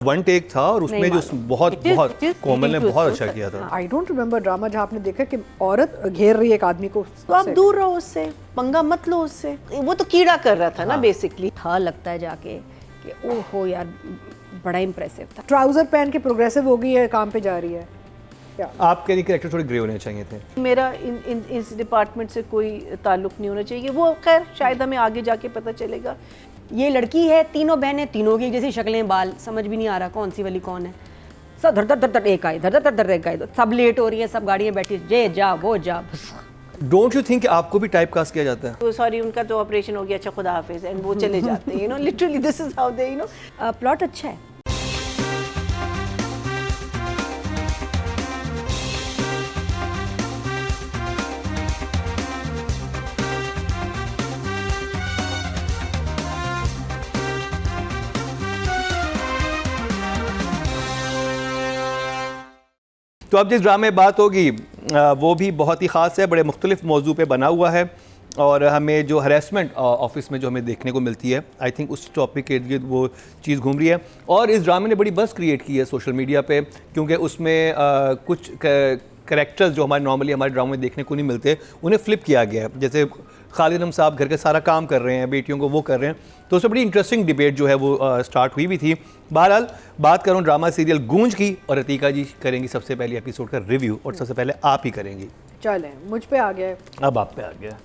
One take था और उसमें जो बहुत कोमल ने बहुत अच्छा किया था। आई डोंट रिमेम्बर ड्रामा जहाँ आपने देखा कि औरत घेर रही है एक आदमी को, तो आप दूर रहो उससे, पंगा मत लो उससे। वो तो कीड़ा कर रहा था ना बेसिकली। था लगता है जाके कि ओहो यार बड़ा इम्प्रेसिव था। ट्राउजर पहन के प्रोग्रेसिव हो गई है, काम पे जा रही है। आपके लिए कैरेक्टर थोड़े ग्रे होने चाहिए थे। मेरा इस डिपार्टमेंट से कोई ताल्लुक नहीं होना चाहिए। वो खैर शायद हमें आगे जाके पता चलेगा। ये लड़की है, तीनों बहनें, तीनों की जैसी शक्लें, बाल, समझ भी नहीं आ रहा कौन सी वाली कौन है। सब धर धर धर एक आई, धर धर धर एक आई, सब लेट हो रही है, सब गाड़ियाँ बैठी, जे जा वो जा। डोंट यू थिंक आपको भी टाइप कास्ट किया जाता है? तो सॉरी, उनका तो ऑपरेशन हो गया, अच्छा खुदा हाफिज, एंड वो चले जाते हैं। Literally this is how they plot अच्छा है। तो अब जिस ड्रामे बात होगी वो भी बहुत ही ख़ास है, बड़े मुख्तलिफ मौजू पे बना हुआ है और हमें जो हरेसमेंट ऑफिस में जो हमें देखने को मिलती है, आई थिंक उस टॉपिक के इर्द वो चीज़ घूम रही है। और इस ड्रामे ने बड़ी बज़ क्रिएट की है सोशल मीडिया पे, क्योंकि उसमें कुछ कैरेक्टर्स जो हमारे नॉर्मली हमारे ड्रामे में देखने को नहीं मिलते उन्हें फ्लिप किया गया है। जैसे खालिद हम साहब घर का सारा काम कर रहे हैं, बेटियों को वो कर रहे हैं, तो उसमें बड़ी इंटरेस्टिंग डिबेट जो है वो स्टार्ट हुई भी थी। बहरहाल बात करूँ ड्रामा सीरियल गूंज की, और अतीका जी करेंगी सबसे पहले एपिसोड का रिव्यू, और सबसे पहले आप ही करेंगी। चलें, मुझ पे आ गया। अब आप पे आ गया।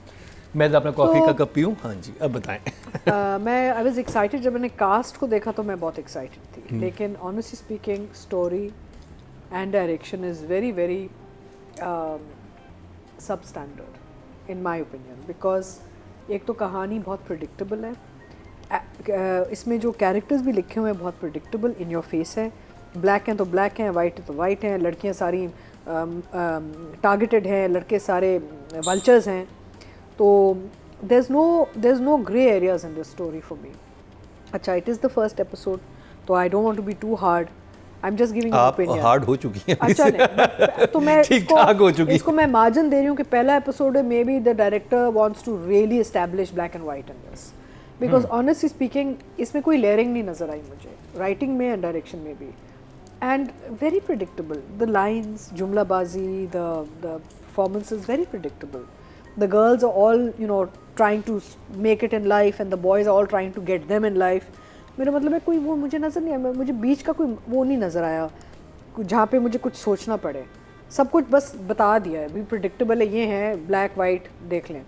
मैं अपना कॉफ़ी का कप पीऊँ? हाँ जी, अब बताएं। मैं आई वाज एक्साइटेड जब मैंने कास्ट को देखा, तो मैं बहुत एक्साइटेड थी, लेकिन honestly speaking story and direction is very very substandard in my opinion. Because एक तो कहानी बहुत प्रिडिक्टेबल है, इसमें जो कैरेक्टर्स भी लिखे हुए हैं बहुत प्रिडिक्टेबल, इन योर फेस है। ब्लैक हैं तो ब्लैक हैं, वाइट है तो वाइट हैं, लड़कियां सारी टारगेटेड हैं, लड़के सारे वल्चर्स हैं। तो there is no grey areas in this story for me. अच्छा, it is the first episode, तो I don't want to be too hard. I am just giving an opinion. Hard हो चुकी है। अच्छा नहीं, तो मैं ठीक-ठाक हो चुकी है। इसको मैं मार्जिन दे रही हूँ कि पहला एपिसोड है, may B the director wants to really establish black and white in this. Because honestly speaking इसमें कोई लेयरिंग नहीं नजर आई मुझे, राइटिंग में एंड डायरेक्शन में भी, and very predictable. The lines, जुमलाबाजी, the performance is very predictable. The girls are all, trying to make it in life, and the boys are all trying to get them in life. मेरा मतलब है कोई वो मुझे नज़र नहीं आया, मुझे बीच का कोई वो नहीं नज़र आया जहाँ पे मुझे कुछ सोचना पड़े। सब कुछ बस बता दिया है, भी प्रिडिक्टेबल है, ये है ब्लैक वाइट, देख लें।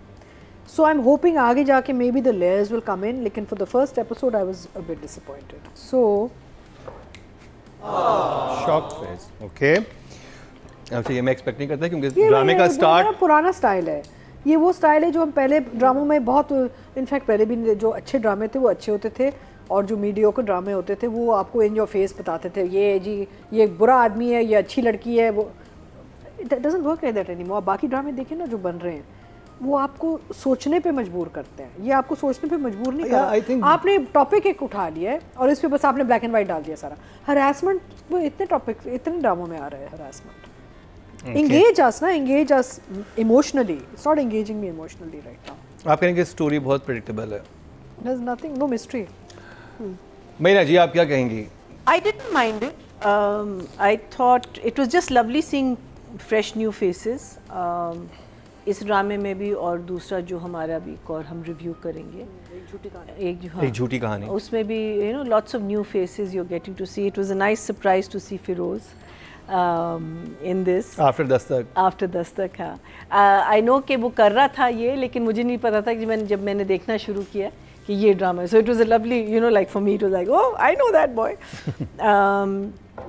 सो आई एम होपिंग आगे जाके may be the layers will come in, लेकिन for the first episode I was a bit disappointed. So shock face, okay. अच्छा, ये मैं एक्सपेक्ट नहीं करता क्योंकि ड्रामे का स्टार्ट पुराना स्टाइल है। ये वो स्टाइल है जो हम पहले ड्रामों में बहुत, इनफैक्ट पहले भी जो अच्छे ड्रामे थे वो अच्छे होते थे, और जो मीडियोकर ड्रामे होते थे वो आपको इन योर फेस बताते थे, ये जी ये बुरा आदमी है, ये अच्छी लड़की है। वो it doesn't work like that anymore. बाकी ड्रामे देखें ना जो बन रहे हैं, वो आपको सोचने पे मजबूर करते हैं। ये आपको सोचने पे मजबूर नहीं करा। आपने टॉपिक एक उठा लिया है और इस पे बस आपने ब्लैक एंड वाइट डाल दिया सारा। हरासमेंट, वो इतने टॉपिक इतने ड्रामों में आ रहा है harassment. Engage us emotionally. It's not engaging me emotionally right now. आप कहेंगे स्टोरी बहुत प्रेडिक्टेबल है। There's nothing, no mystery. Meena ji, आप क्या कहेंगी? I didn't mind it. I thought it was just lovely seeing fresh new faces. इस ड्रामे में भी, और दूसरा जो हमारा भी एक और हम रिव्यू करेंगे, एक झूठी कहानी, उसमें भी lots of new faces you're getting to see. It was a nice surprise to see Firoz in this. After Dastak, हाँ। I know कि वो कर रहा था ये, लेकिन मुझे नहीं पता था कि जब मैंने देखना शुरू किया कि ये ड्रामा है। So it was a lovely, like for me it was like, oh, I know that boy.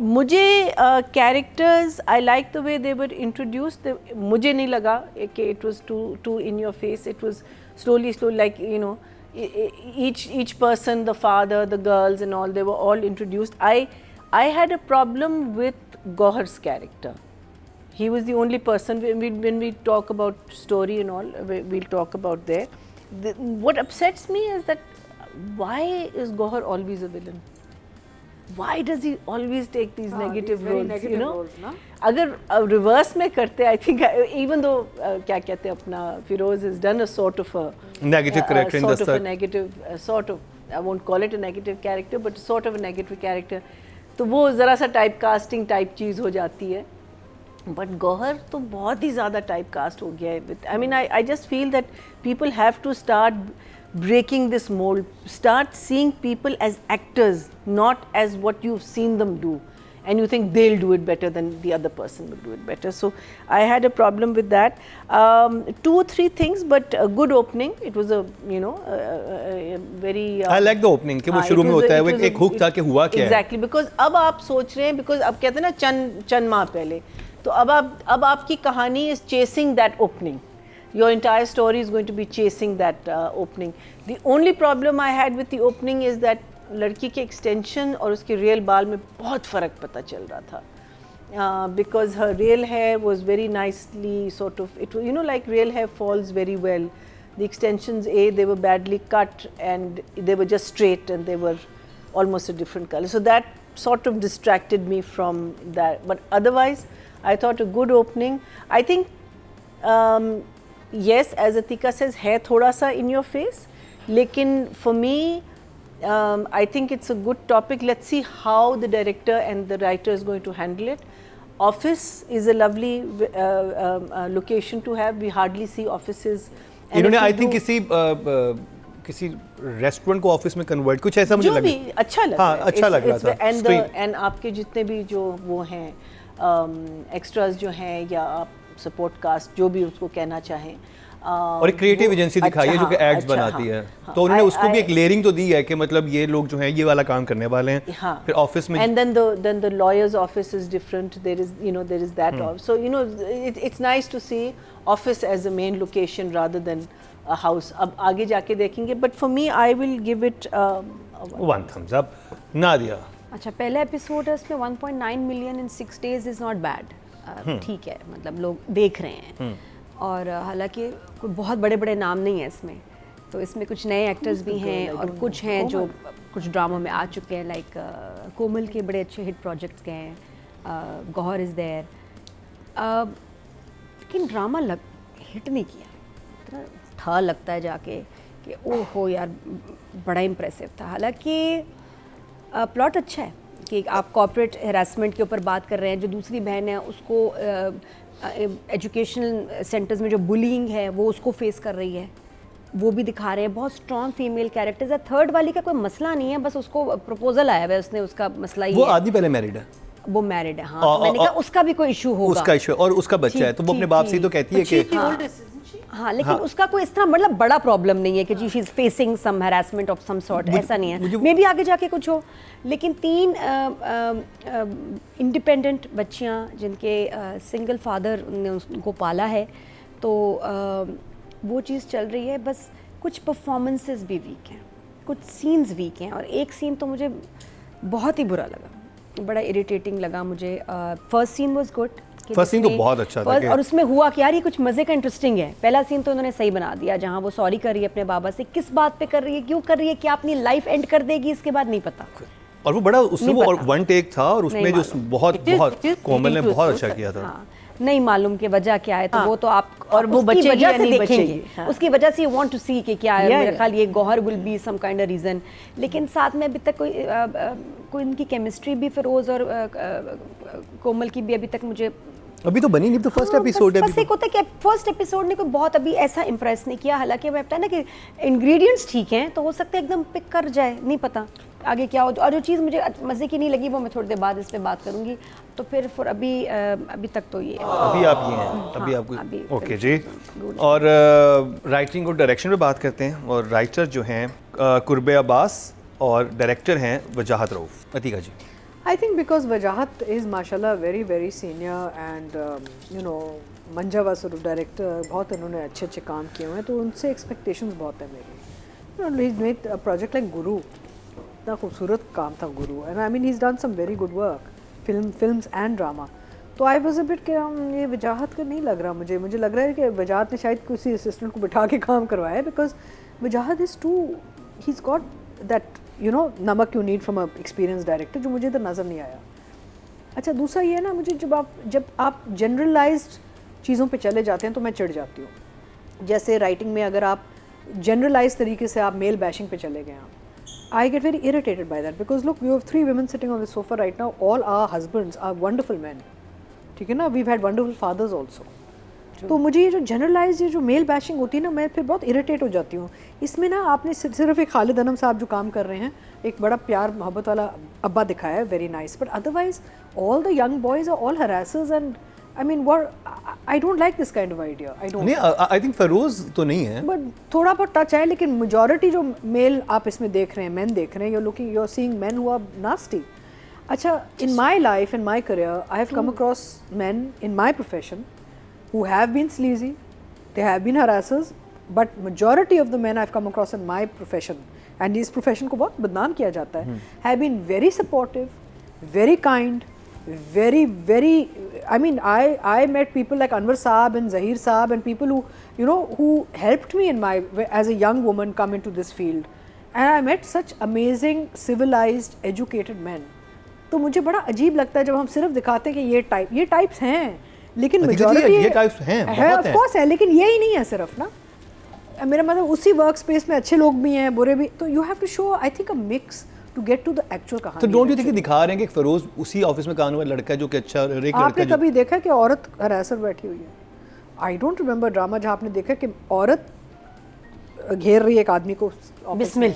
मुझे characters, I like the way they were introduced. मुझे नहीं लगा कि it was too in your face. It was slowly like, each person, the father, the girls and all, they were all introduced. I had a problem with Gohar's character. He was the only person, when we talk about story and all, we'll talk about there. What upsets me is that why is Gohar always a villain? Why does he always take these negative roles? Roles, na? अगर reverse में करते, I think, even though क्या कहते हैं अपना, Firoz has done a sort of a negative character in I won't call it a negative character, but sort of a negative character. तो वो ज़रा सा टाइप कास्टिंग टाइप चीज़ हो जाती है. बट गौहर तो बहुत ही ज़्यादा टाइप कास्ट हो गया है. I mean I just feel that people have to start breaking this mold, start seeing people as actors, not as what you've seen them do, and you think they'll do it better than the other person will do it better. So I had a problem with that. 2 or 3 things, but a good opening. It was a very I like the opening कि वो शुरू में होता है वो एक hook था कि हुआ क्या है. Exactly, because अब आप सोच रहे हैं, because अब कहते हैं ना चंद माह पहले, तो अब आपकी कहानी is chasing that opening. Your entire story is going to be chasing that opening. The only problem I had with the opening is that लड़की के extension और उसके real बाल में बहुत फ़र्क पता चल रहा था. Because her real hair was very nicely sort of, it, you know, like real hair falls very well. The extensions, they were badly cut and they were just straight and they were almost a different color. So that sort of distracted me from that. But otherwise, I thought a good opening. I think yes, as Atika says, है थोड़ा सा in your face, लेकिन for me, I think it's a good topic. Let's see how the director and the writer is going to handle it. Office is a lovely location to have. We hardly see offices. इन्होंने I think किसी restaurant को office में convert कुछ ऐसा मुझे लगा. जो भी अच्छा लग रहा है. अच्छा लग रहा था. And आपके जितने भी जो वो हैं एक्स्ट्रास जो हैं या आप सपोर्ट कास्ट जो भी उसको कहना चाहें, और एक क्रिएटिव एजेंसी दिखाई है जो कि एड्स बनाती है. तो उन्होंने उसको भी एक लेयरिंग तो दी है कि मतलब ये लोग जो हैं ये वाला काम करने वाले हैं. फिर ऑफिस में and then the lawyer's office is different. There is that also. So it's nice to see office as a main location rather than a house. अब आगे जाके देखेंगे. But for me, I will give it 1 thumbs up. Nadia. अच्छा, पहला episode है, उसमें 1.9 million in 6 days is not bad. ठीक है, मतलब लोग देख रहे हैं. और हालांकि कोई बहुत बड़े बड़े नाम नहीं है इसमें, तो इसमें कुछ नए एक्टर्स भी हैं और कुछ हैं जो कुछ ड्रामों में आ चुके हैं. लाइक कोमल के बड़े अच्छे हिट प्रोजेक्ट्स गए हैं. Gauhar is there. लेकिन ड्रामा हिट नहीं किया. इतना था लगता है जाके कि ओहो यार बड़ा इम्प्रेसिव था. हालांकि प्लॉट अच्छा है कि आप कॉर्पोरेट हरासमेंट के ऊपर बात कर रहे हैं. जो दूसरी बहन है उसको एजुकेशनल सेंटर्स में जो बुलिंग है वो उसको फेस कर रही है, वो भी दिखा रहे हैं. बहुत स्ट्रॉन्ग फीमेल कैरेक्टर्स है. थर्ड वाली का कोई मसला नहीं है, बस उसको प्रपोजल आया है, उसने उसका मसला ही वो है. आदि पहले मैरिड है. वो मैरिड है. हाँ, तो मैंने कहा उसका भी कोई इशू होगा. उसका इशू और उसका बच्चा है, तो वो अपने बाप से ही तो कहती है कि हाँ, लेकिन उसका कोई इस तरह मतलब बड़ा प्रॉब्लम नहीं है कि जी she is facing some harassment of some sort. ऐसा नहीं है. मे बी आगे जाके कुछ हो. लेकिन 3 इंडिपेंडेंट बच्चियाँ जिनके सिंगल फादर ने उनको पाला है, तो वो चीज़ चल रही है. बस कुछ परफॉर्मेंसेस भी वीक हैं, कुछ सीन्स वीक हैं. और एक सीन तो मुझे बहुत ही बुरा लगा, बड़ा इरिटेटिंग लगा मुझे. First scene was good. First scene तो बहुत अच्छा था. और उसमें हुआ कि यार ये कुछ मज़े का इंटरेस्टिंग है. पहला सीन तो उन्होंने सही बना दिया, जहाँ वो सॉरी कर रही है अपने बाबा से. किस बात पे कर रही है, क्यों कर रही है, क्या अपनी लाइफ एंड कर देगी इसके बाद, नहीं पता. और वो बड़ा उसमें वो 1 टेक था और उसमें जो बहुत कोमल ने बहुत अच्छा किया था. हाँ, नहीं मालूम कि वजह क्या है. तो वो तो आप और वो उसकी वजह से देखेंगे. हाँ. उसकी वजह से यू वांट टू सी कि क्या है. मेरा ख्याल ये Gauhar will be some kind of reason. लेकिन साथ में अभी तक कोई इनकी केमिस्ट्री भी फिरोज़ और कोमल की भी अभी तक मुझे अभी तो बनी नहीं. तो फर्स्ट एपिसोड है. बस एक होता है कि फर्स्ट एपिसोड ने कोई बहुत अभी ऐसा इंप्रेस नहीं किया. हालांकि मैं बताया ना कि इंग्रेडिएंट्स ठीक हैं, तो हो सकता है एकदम पिक कर जाए, नहीं पता आगे क्या हो. और जो चीज़ मुझे मज़े की नहीं लगी वो मैं थोड़ी देर बाद इस पर बात करूँगी. तो फिर अभी तक तो ये अभी आप ये हैं. अभी आपको ओके जी. और राइटिंग और डायरेक्शन पे बात करते हैं. और राइटर जो हैं कुर्बे अब्बास और डायरेक्टर हैं वजाहत रऊफ. अतीका जी. I think because Wajahat is mashallah very senior and मंजावा sort of director, बहुत इन्होंने अच्छे काम किए हुए हैं, तो उनसे expectations बहुत है मेरी. He's made a project like Guru. इतना खूबसूरत काम था Guru, and I mean he's done some very good work, films and drama. तो I was a bit कि ये वजाहत का नहीं लग रहा मुझे लग रहा है कि वजाहत ने शायद किसी असिस्टेंट को बिठा के काम करवाया है. Because Wajahat is he's got that नमक you need from a experience director, जो मुझे इधर नज़र नहीं आया. अच्छा, दूसरा ये है ना, मुझे जब आप जनरलाइज्ड चीज़ों पे चले जाते हैं तो मैं चिढ़ जाती हूँ. जैसे राइटिंग में अगर आप जनरलाइज तरीके से आप मेल बैशिंग पे चले गए, आप I get very irritated by that because look, we have 3 women sitting on the sofa right now. All our husbands are wonderful men. ठीक है ना? We've had wonderful fathers also. तो मुझे ये जो जनरलाइज ये जो मेल बैशिंग होती है ना, मैं फिर बहुत इरिटेट हो जाती हूँ. इसमें ना आपने सिर्फ एक खालिद अनम साहब जो काम कर रहे हैं, एक बड़ा प्यार मोहब्बत वाला अब्बा दिखाया है, very nice, but otherwise all the young boys are all harassers and I mean, I don't like this kind of idea. I don't. नहीं, I think फरोज तो नहीं है. But थोड़ा बहुत टच है, लेकिन majority जो मेल आप इसमें देख रहे हैं, men देख रहे हैं, you're seeing men who are nasty. अच्छा, in my life, in my career, I have come across men in my profession who have been sleazy, they have been harassers, but majority of the men I've come across in my profession, and इस profession को बहुत बदनाम किया जाता है, have been very supportive, very kind, very, I mean, I met people like Anwar Saab and Zahir Saab and people who helped me as a young woman come into this field, and I met such amazing civilized educated men. तो मुझे बड़ा अजीब लगता है जब हम सिर्फ दिखाते हैं कि ये टाइप्स हैं, लेकिन मेजॉरिटी ये टाइप्स हैं, ऑफ कोर्स है, लेकिन यही नहीं है सिर्फ ना. मेरा मतलब उसी वर्क स्पेस में अच्छे लोग भी हैं, बुरे भी, तो you have to show I think a mix to get to the actual कहानी. तो डोंट यू थिंक दिखा रहे हैं कि फरोज उसी ऑफिस में काम वाला लड़का है जो कि अच्छा एक लड़का आपने कभी देखा कि औरत हरासर बैठी हुई है? आई डोंट रिमेंबर ड्रामा जहाँ आपने देखा कि औरत घेर रही है एक आदमी को बिस्मिल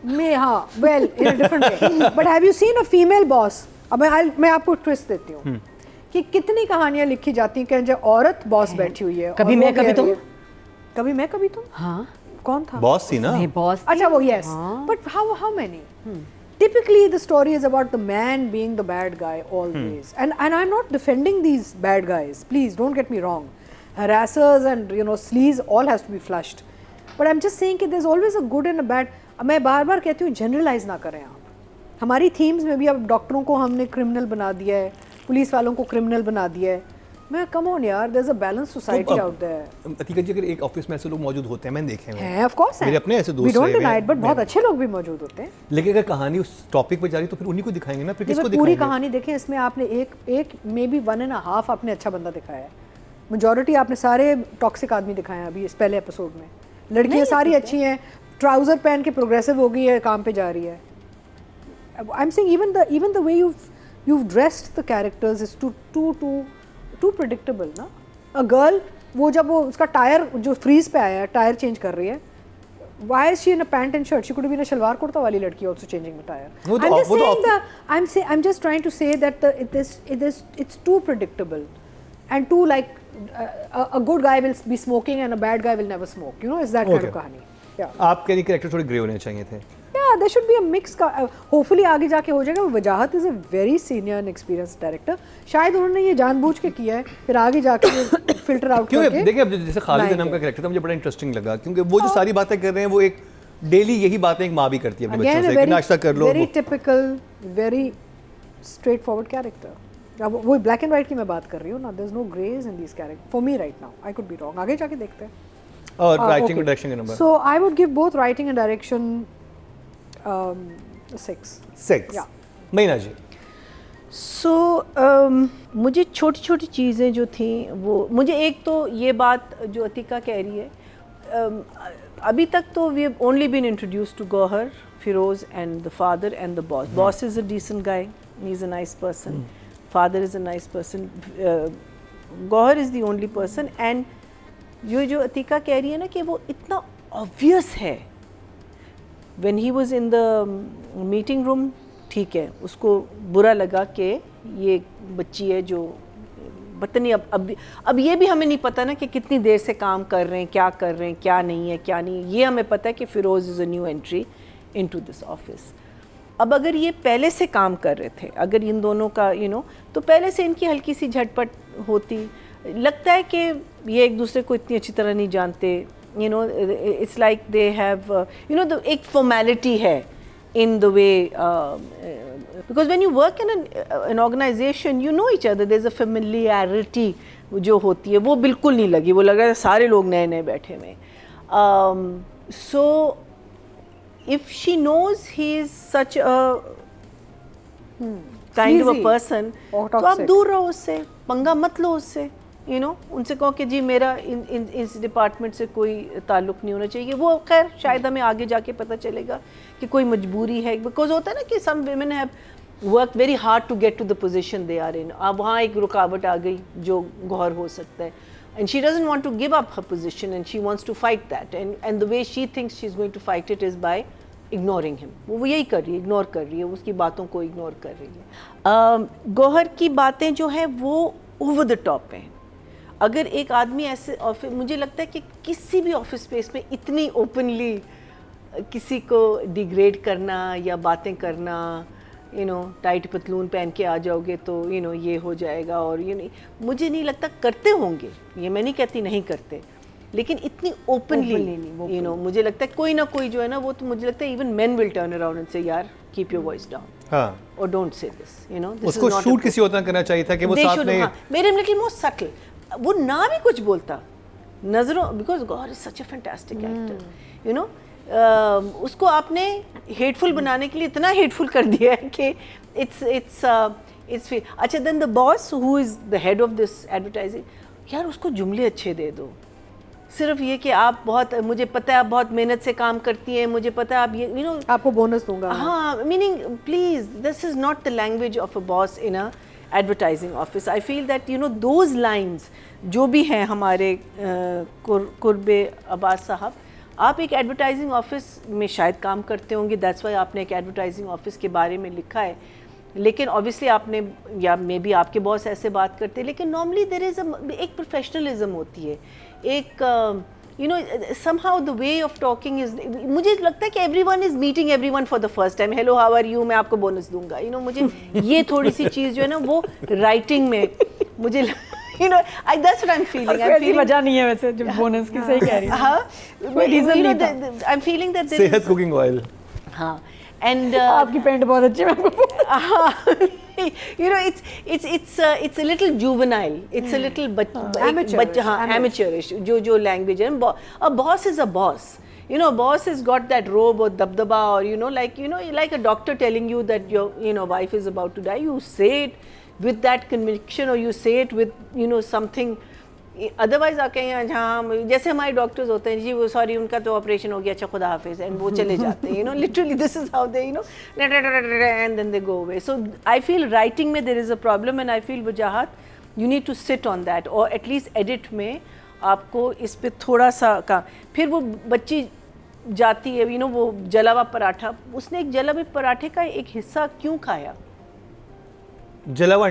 में. हाँ, well in a different way, but have you seen a female boss? अब मैं आपको ट्विस्ट देती हूँ कि कितनी कहानियाँ लिखी जाती हैं कि जो औरत बॉस बैठी हुई है, कभी मैं कभी तुम, कभी मैं कभी तुम. हाँ, कौन था? बॉस थी ना? नहीं, बॉस. अच्छा, वो yes. But how many? Typically, the story is about the man being the bad guy always. And I'm not defending these bad guys. Please don't get me wrong. Harassers and sleaze all has to be flushed. But I'm just saying कि there's always a good and a bad. मैं बार-बार कहती हूँ generalize ना करें आप. हमारी themes में भी अब डॉक्टरों को हमने criminal बना दिया है, पुलिस वालों को criminal बना दिया है. मैं कम ऑन यार, there's a balanced society out there. Atika जी, अगर एक ऑफिस में ऐसे लोग मौजूद होते हैं, मैंने देखे हैं, of course मेरे अपने ऐसे दोस्त we don't deny it, but बहुत अच्छे लोग भी मौजूद होते हैं. लेकिन अगर कहानी उस टॉपिक पे जा रही तो फिर उन्हीं को दिखाएंगे ना, फिर किसको दिखाएंगे? पूरी कहानी देखें, इसमें आपने एक मे बी 1.5 आपने अच्छा बंदा दिखाया है. मेजॉरिटी आपने सारे टॉक्सिक आदमी दिखाए हैं अभी इस पहले एपिसोड में. लड़कियां सारी अच्छी हैं, ट्राउजर पहन के प्रोग्रेसिव हो गई है, काम पे जा रही है. I am saying even the way you've dressed the characters is too predictable ना. अ गर्ल, वो जब वो उसका टायर जो फ्रीज पे आया है, टायर चेंज कर रही है, why is she in a pant and shirt? She could have been a shalwar kurta wali ladki also changing the tire. I'm just trying to say that it's too predictable and too like a good guy will be smoking and a bad guy will never smoke. It's that kind of kahani. Yeah. आपके लिए character थोड़े grey होने चाहिए थे. Yeah, there should be a mix का. Hopefully आगे जाके हो जाएगा. वजाहत is a very senior and experienced director. शायद उन्होंने ये जानबूझ के किया है, फिर आगे जाके फिल्टर आउट करके. क्योंकि देखिए, अब जैसे खालिद अनम का कैरेक्टर था, मुझे बड़ा इंटरेस्टिंग लगा, क्योंकि वो जो सारी बातें कर रहे हैं वो एक डेली यही बातें एक माँ भी करती है अपने बच्चों से कि नाश्ता कर लो. Very typical, very straightforward character. अब वो ब्लैक एंड व्हाइट की मैं बात कर रही हूँ ना. There's no grays in these characters for me right now. I could be wrong. आगे जाके देखते हैं. और राइटिंग और डायरेक्शन का number. So I would give both writing and direction 6. Yeah. महीना जी. So मुझे छोटी छोटी चीज़ें जो थी वो, मुझे एक तो ये बात जो अतिका कह रही है, अभी तक तो we have only been introduced to Gauhar, Firoz and the father and the boss. Boss is a decent guy, he's a nice person. Father is a nice person. Gauhar is the only person. And जो अतिका कह रही है ना कि वो इतना obvious है. When he was in the meeting room, ठीक है, उसको बुरा लगा कि ये बच्ची है जो पता नहीं, अब ये भी हमें नहीं पता ना कि कितनी देर से काम कर रहे हैं, क्या कर रहे हैं, क्या नहीं है, क्या नहीं है. ये हमें पता है कि Firoz is a new entry into this office. अब अगर ये पहले से काम कर रहे थे, अगर इन दोनों का तो पहले से इनकी हल्की सी झटपट होती. लगता है कि ये एक दूसरे को इतनी अच्छी तरह नहीं जानते. It's like they have the एक formality है in the way because when you work in an organization you know each other, there's a familiarity जो होती है, वो बिल्कुल नहीं लगी. वो लग रहा है सारे लोग नए नए बैठे हुए. So if she knows he is such a kind of a person, तो आप दूर रहो उससे, पंगा मत लो उससे. यू नो उनसे कहो कि जी मेरा इस डिपार्टमेंट से कोई ताल्लुक़ नहीं होना चाहिए। वो खैर शायद हमें आगे जाके पता चलेगा कि कोई मजबूरी है, बिकॉज होता है ना कि some women have work very hard to get to the position they are in. अब वहाँ एक रुकावट आ गई जो गौहर हो सकता है, and she doesn't want to give up her position and she wants to fight that, and the way she thinks she's going to fight it is by ignoring him. वो यही कर रही है, इग्नोर कर रही है, उसकी बातों को इग्नोर कर रही है। गौहर की बातें जो है वो ओवर द टॉप हैं। अगर एक आदमी ऐसे ऑफिस, मुझे लगता है कि किसी भी ऑफिस स्पेस में इतनी ओपनली किसी को डिग्रेड करना या बातें करना, यू नो टाइट पतलून पहन के आ जाओगे तो यू नो ये हो जाएगा, और मुझे नहीं लगता करते होंगे, ये मैं नहीं कहती नहीं करते, लेकिन इतनी ओपनली यू नो मुझे लगता है कोई ना कोई जो है ना, वो तो मुझे लगता है even men will turn around and से यार कीप योर वॉइस डाउन, हाँ, और don't say this, you know उसको शूट किसी और तरह करना चाहिए था कि वो साथ में मेरे लिटिल मोर सटल, वो ना भी कुछ बोलता नजरों, because God is such a fantastic actor, you know उसको आपने हेटफुल बनाने के लिए इतना हेटफुल कर दिया है कि इट्स अच्छा। Then the boss who is the head of this advertising, यार उसको जुमले अच्छे दे दो, सिर्फ ये कि आप बहुत, मुझे पता है आप बहुत मेहनत से काम करती हैं, मुझे पता है आप ये यू नो आपको बोनस दूंगा। हाँ, meaning please this is not the language of a boss in a advertising office. I feel that you know those lines जो भी हैं हमारे कुर्बे अब्बास साहब, आप एक एडवर्टाइजिंग ऑफिस में शायद काम करते होंगे, दैट्स वाई आपने एक एडवर्टाइजिंग ऑफिस के बारे में लिखा है, लेकिन ऑब्वियसली आपने या मे बी आपके बॉस ऐसे बात करते हैं, लेकिन नॉर्मली देयर इज़ एक प्रोफेशनलिज्म होती है, एक you know somehow the way of talking is, मुझे लगता है कि everyone is meeting everyone for the first time, hello how are you, मैं आपको बोनस दूंगा, यू नो मुझे ये थोड़ी सी चीज़ जो है ना वो राइटिंग में मुझे you know that's what I'm feeling. I'm feeling वजह नहीं है वैसे जो बोनस की, सही कह रही है। हाँ, you know I'm feeling that there सेहत कुकिंग ऑयल, हाँ, and आपकी पेंट बहुत अच्छी है you know it's a little juvenile, it's a little amateurish जो language है। a boss is a boss, you know, boss has got that robe or dabdaba, or you know like a doctor telling you that your wife is about to die, you say it with that conviction, or you say it with something, otherwise आके यहाँ जैसे हमारे doctors होते हैं, जी वो sorry उनका तो operation हो गया, अच्छा खुदा हाफिज़, एंड वो चले जाते हैं, literally this is how they and then they go away. So I feel writing में there is a problem, and I feel Wajahat you need to sit on that, और एटलीस्ट एडिट में आपको इस पे थोड़ा सा काम। फिर वो बच्ची जाती है, वो जला हुआ पराठा, उसने एक जला हुए पराठे का एक हिस्सा क्यों खाया, जला हुआ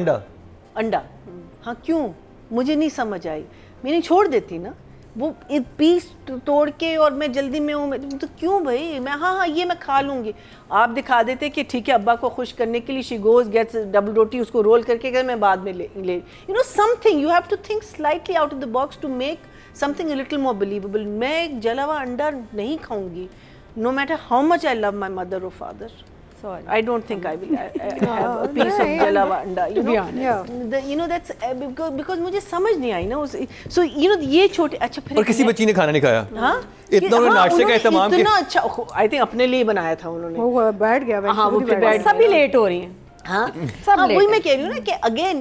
अंडा, हाँ क्यों, मुझे नहीं समझ आई। मैंने छोड़ देती ना, वो एक पीस तोड़ के, और मैं जल्दी में हूँ तो क्यों भाई, मैं हाँ ये मैं खा लूँगी। आप दिखा देते कि ठीक है अब्बा को खुश करने के लिए शी गोज गेट्स डबल रोटी, उसको रोल करके कहते मैं बाद में ले something, you have to think slightly out of the box to make something a little more believable. मैं एक जला हुआ अंडा नहीं खाऊंगी, no matter how much I love my mother और father. I don't think I will have a piece of jala हुआ अंडा, that's because मुझे समझ नहीं आई ना उस, so ये छोटे, अच्छा फिर और किसी बच्ची ने खाना नहीं खाया, हाँ इतना उन्होंने नाश्ते का एहतमाम किया, इतना अच्छा, आई थिंक अपने लिए बनाया था उन्होंने, वो बैठ गया, हाँ वो फिर बैठ, सभी लेट हो रही हैं, हाँ वही मैं कह रही हूँ ना कि अगेन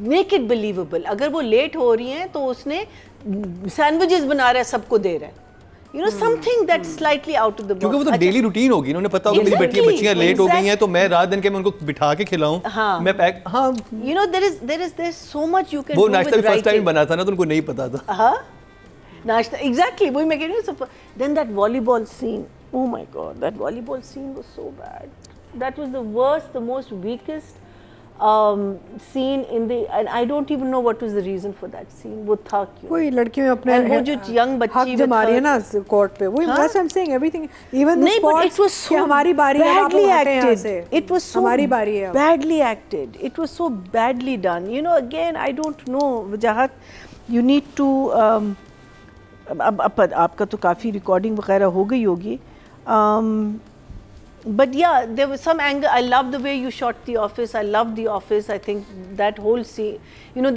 मेक इट बिलीवेबल। अगर वो लेट हो रही हैं तो उसने सैंडविचेस बना रहा है, सबको दे रहा है, something that's slightly out of the box, क्योंकि वो तो डेली रूटीन होगी, उन्होंने पता होगा मेरी बच्चियां लेट हो गई हैं तो मैं रात दिन के मैं उनको बिठा के खिलाऊं, हाँ, मैं पैक, हाँ there is so much you can वो do नाश्ता with फर्स्ट टाइम writing। बना था ना तो उनको नहीं पता था, हाँ नाश्ता, एग्जैक्टली वही मैं कह रही हूँ। then that volleyball scene, oh my god, that volleyball scene was so bad, that was the worst, the most weakest scene in the, and I don't even know what was the reason for that scene, वो था क्यों, कोई लड़कियों में अपने वो जो young बच्ची हक जमा रही है ना कोर्ट पे, वो that's what I'm saying, everything, even the sports, it was so हमारी बारी है, badly acted, it was so हमारी बारी है, badly acted, it was so badly done, again I don't know Wajahat, you need to अब आपका तो काफ़ी रिकॉर्डिंग वगैरह हो गई होगी, but yeah, there was some anger. I love the way you shot The Office. I love The Office. I think that whole scene,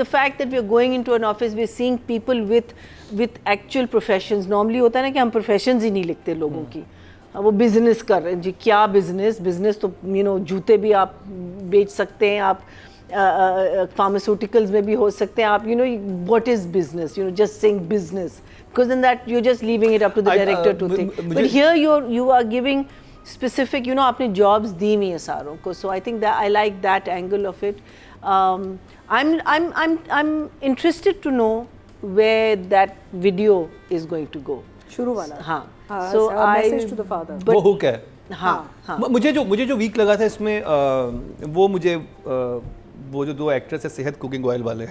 the fact that we are going into an office, we are seeing people with actual professions. Normally होता है ना कि हम professions ही नहीं लिखते लोगों की, वो business कर रहे हैं जी, क्या business तो जूते भी आप बेच सकते हैं, आप फार्मास्यूटिकल्स में भी हो सकते हैं आप, you know what is business, you know just saying business, because in that you just leaving it up to the director to think, but here you are giving specific, you know, आपने jobs दी हुई हैं सारों को, so I think that I like that angle of it. I'm interested to know where that video is going to go. शुरू वाला, हाँ, so message to the father. वो हुक है। हाँ हाँ, मुझे जो वीक लगा था इसमें वो मुझे वो जो 2 एक्टर्स है सेहत कुकिंग ऑयल वाले,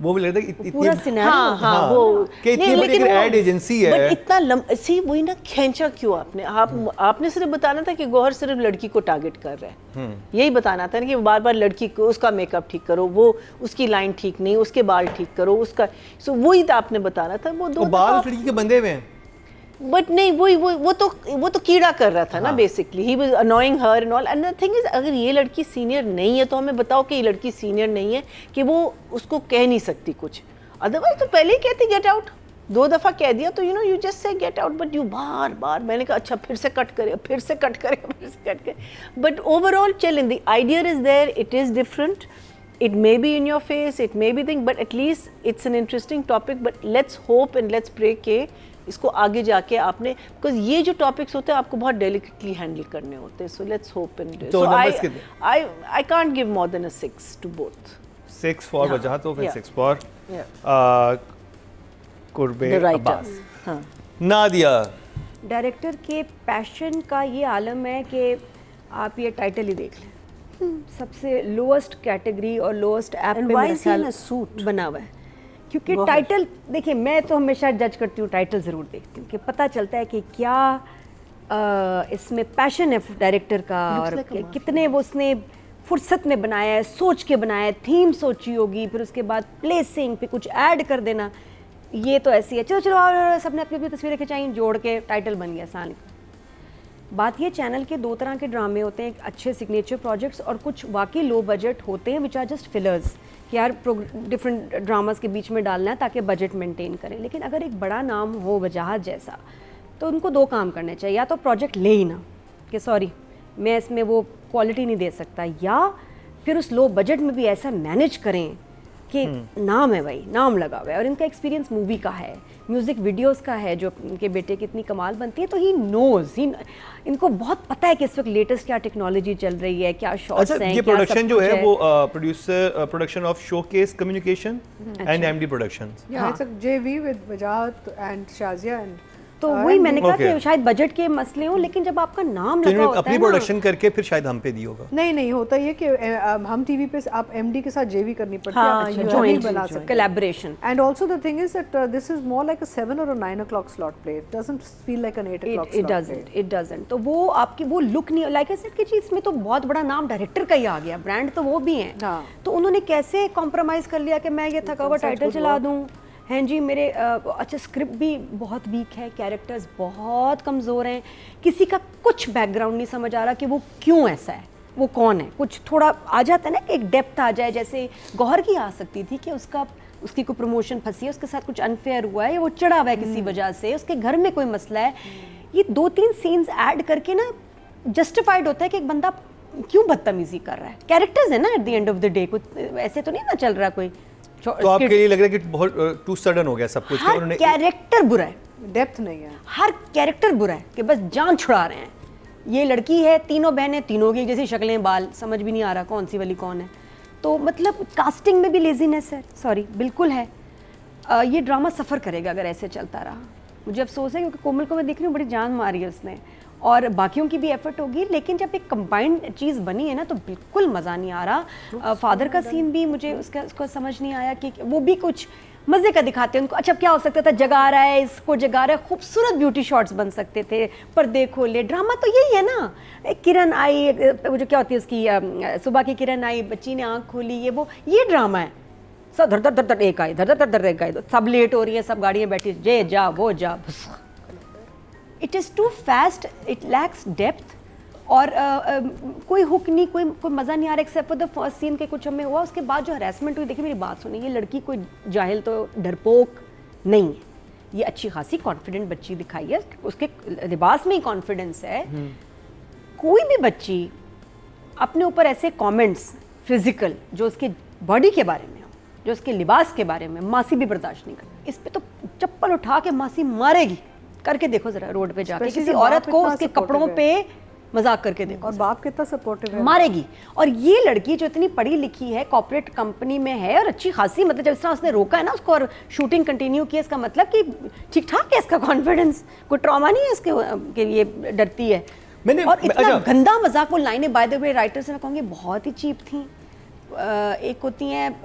वो मुझे लगता है कि पूरा सिनेरियो हाँ वो कि इतनी बड़ी एड एजेंसी है, बट इतना सी वही ना खींचा क्यों आपने, आपने सिर्फ बताना था कि गौहर सिर्फ लड़की को टारगेट कर रहा है, यही बताना था ना कि बार बार लड़की को उसका मेकअप ठीक करो, वो उसकी लाइन ठीक नहीं, उसके बाल ठीक करो, उसका सो वही तो आपने बताना था। वो 2 बाल लड़की के बंधे हुए हैं, बट नहीं वो तो कीड़ा कर रहा था ना basically, he was annoying her and all, and the thing is अगर ये लड़की सीनियर नहीं है तो हमें बताओ कि ये लड़की सीनियर नहीं है कि वो उसको कह नहीं सकती कुछ, अदरवाइज तो पहले ही कहती गेट आउट, 2 दफ़ा कह दिया तो you know you just say get out, but you बार बार, मैंने कहा अच्छा फिर से कट करे, फिर से कट करे, फिर से कट करे, बट ओवरऑल चलें, the idea is there, it is different, it may be in your face, it may be thing, but at least it's an interesting topic, but let's hope and let's pray के इसको आगे जाके आपने, because ये जो topics होते हैं आपको बहुत डेलिकेटली हैंडल करने होते हैं, सो लेट्स होप एंड तो I can't give more than a 6 to both, 6 for वजह तो फिर 6 फॉर कुर्बे अब्बास। हाँ नादिया, डायरेक्टर के पैशन का ये आलम है कि आप ये टाइटल ही देख लें, सबसे लोएस्ट कैटेगरी और लोएस्ट ऐप पे मेरे ख्याल सूट बना हुआ है, क्योंकि टाइटल देखिए, मैं तो हमेशा जज करती हूँ, टाइटल ज़रूर देखती हूँ कि पता चलता है कि क्या इसमें पैशन है डायरेक्टर का, और कितने वो उसने फुर्सत में बनाया है, सोच के बनाया है, थीम सोची होगी, फिर उसके बाद प्लेसिंग पे कुछ ऐड कर देना, ये तो ऐसी है चलो चलो और सबने अपनी अपनी तस्वीरें खिंचाई, जोड़ के टाइटल बन गया साल का। बात ये चैनल के 2 तरह के ड्रामे होते हैं, अच्छे सिग्नेचर प्रोजेक्ट्स और कुछ वाकई लो बजट होते हैं विच आर जस्ट फिलर्स, कि यार डिफरेंट ड्रामास के बीच में डालना है ताकि बजट मेंटेन करें। लेकिन अगर एक बड़ा नाम हो वजाहत जैसा, तो उनको 2 काम करने चाहिए, या तो प्रोजेक्ट ले ही ना कि सॉरी मैं इसमें वो क्वालिटी नहीं दे सकता, या फिर उस लो बजट में भी ऐसा मैनेज करें कि नाम है भाई, नाम लगा हुआ है, और इनका एक्सपीरियंस मूवी का है, म्यूज़िक वीडियोस का है, जो इनके बेटे की इतनी कमाल बनती है, तो ही नोज़, इनको बहुत पता है कि इस वक्त लेटेस्ट क्या टेक्नोलॉजी चल रही है, क्या शॉट्स हैं, ये प्रोडक्शन जो है वो production of showcase communication and MD productions, Yeah, it's a JV with Wajahat and Shazia and तो वही मैंने कहा कि शायद बजट के मसले हों, लेकिन जब आपका नाम लगा होता है अपनी प्रोडक्शन करके फिर शायद हम पे दी होगा। नहीं होता ये कि हम टीवी पे आप एमडी के साथ जेवी करनी पड़ती है, हाँ, आप joint बना सकते हैं, collaboration. And also the thing is that this is more like a 7 or a 9 o'clock slot play. It doesn't feel like an 8 o'clock slot play. It doesn't. तो वो आपकी वो लुक नहीं, लाइक आई सेड कि जी इसमें तो बहुत बड़ा नाम डायरेक्टर का ही आ गया, ब्रांड तो वो भी हैं, तो उन्होंने कैसे कॉम्प्रोमाइज़ कर लिया कि मैं ये थका हुआ टाइटल चला दूँ। हैं जी मेरे अच्छा स्क्रिप्ट भी बहुत वीक है, कैरेक्टर्स बहुत कमज़ोर हैं, किसी का कुछ बैकग्राउंड नहीं समझ आ रहा कि वो क्यों ऐसा है, वो कौन है, कुछ थोड़ा आ जाता है ना कि एक डेप्थ आ जाए, जैसे गौहर की आ सकती थी कि उसकी कोई प्रमोशन फंसी है, उसके साथ कुछ अनफेयर हुआ है, वो चिढ़ा हुआ है किसी वजह से, उसके घर में कोई मसला है, ये 2-3 सीन्स ऐड करके ना जस्टिफाइड होता है कि एक बंदा क्यों बदतमीज़ी कर रहा है। कैरेक्टर्स है ना at the end of the day, कुछ ऐसे तो नहीं ना चल रहा कोई। तो आपके लिए लग रहा है कि बहुत टू सडन हो गया सब कुछ, हर कैरेक्टर बुरा है, डेप्थ नहीं है, हर कैरेक्टर बुरा है कि बस जान छुड़ा रहे हैं। ये लड़की है, तीनों बहनें, तीनों की जैसी शक्लें, बाल, समझ भी नहीं आ रहा कौन सी वाली कौन है। तो मतलब कास्टिंग में भी लेजीनेस है, सॉरी बिल्कुल है। ये ड्रामा सफ़र करेगा अगर ऐसे चलता रहा। मुझे अफसोस है क्योंकि कोमल को मैं देख रही हूँ, बड़ी जान मारी है उसने, और बाकियों की भी एफर्ट होगी, लेकिन जब एक कंबाइंड चीज़ बनी है ना तो बिल्कुल मज़ा नहीं आ रहा। फादर का सीन भी मुझे उसको समझ नहीं आया कि वो भी कुछ मज़े का दिखाते हैं उनको। अच्छा क्या हो सकता था, जगा रहा है, इसको जगा रहा है, खूबसूरत ब्यूटी शॉट्स बन सकते थे, पर्दे खोले। ड्रामा तो यही है ना, एक किरण आई, वो जो क्या होती है उसकी, सुबह की किरण आई, बच्ची ने आँख खोली, ये ड्रामा है। सब धर धर धर एक आई, धर धर धर एक आई, सब लेट हो रही है, सब गाड़ियाँ बैठी, जे जा वो जा, it is too fast, it lacks depth, और कोई हुक नहीं, कोई मज़ा नहीं आ रहा except for the first scene के कुछ हमें हुआ। उसके बाद जो हरासमेंट हुई, देखिए मेरी बात सुनिए, ये लड़की कोई जाहिल तो डरपोक नहीं है, ये अच्छी खासी कॉन्फिडेंट बच्ची दिखाई है, उसके लिबास में ही कॉन्फिडेंस है। कोई भी बच्ची अपने ऊपर ऐसे कमेंट्स फिजिकल, जो उसके बॉडी के बारे में हो, जो उसके लिबास के बारे में, मासी भी बर्दाश्त नहीं करती। इस पे तो चप्पल उठा के मासी मारेगी। करके देखो जरा रोड पे जाके Especially किसी जब औरत बाप को इतना उसके supportive कपड़ों है। पे मजाक करके देखो, और बाप कितना सपोर्टिव है, मारेगी। और ये लड़की जो इतनी पढ़ी लिखी है, कॉर्पोरेट कंपनी में है और अच्छी खासी, मतलब जिस तरह उसने रोका है ना उसको और शूटिंग कंटिन्यू की, इसका मतलब कि ठीक ठाक है इसका कॉन्फिडेंस, कोई ट्रॉमा नहीं है इसके के लिए डरती है। और इतना गंदा मजाक, वो लाइनें बाय द वे राइटर से मैं कहूँगी बहुत ही चीप थी। एक होती हैं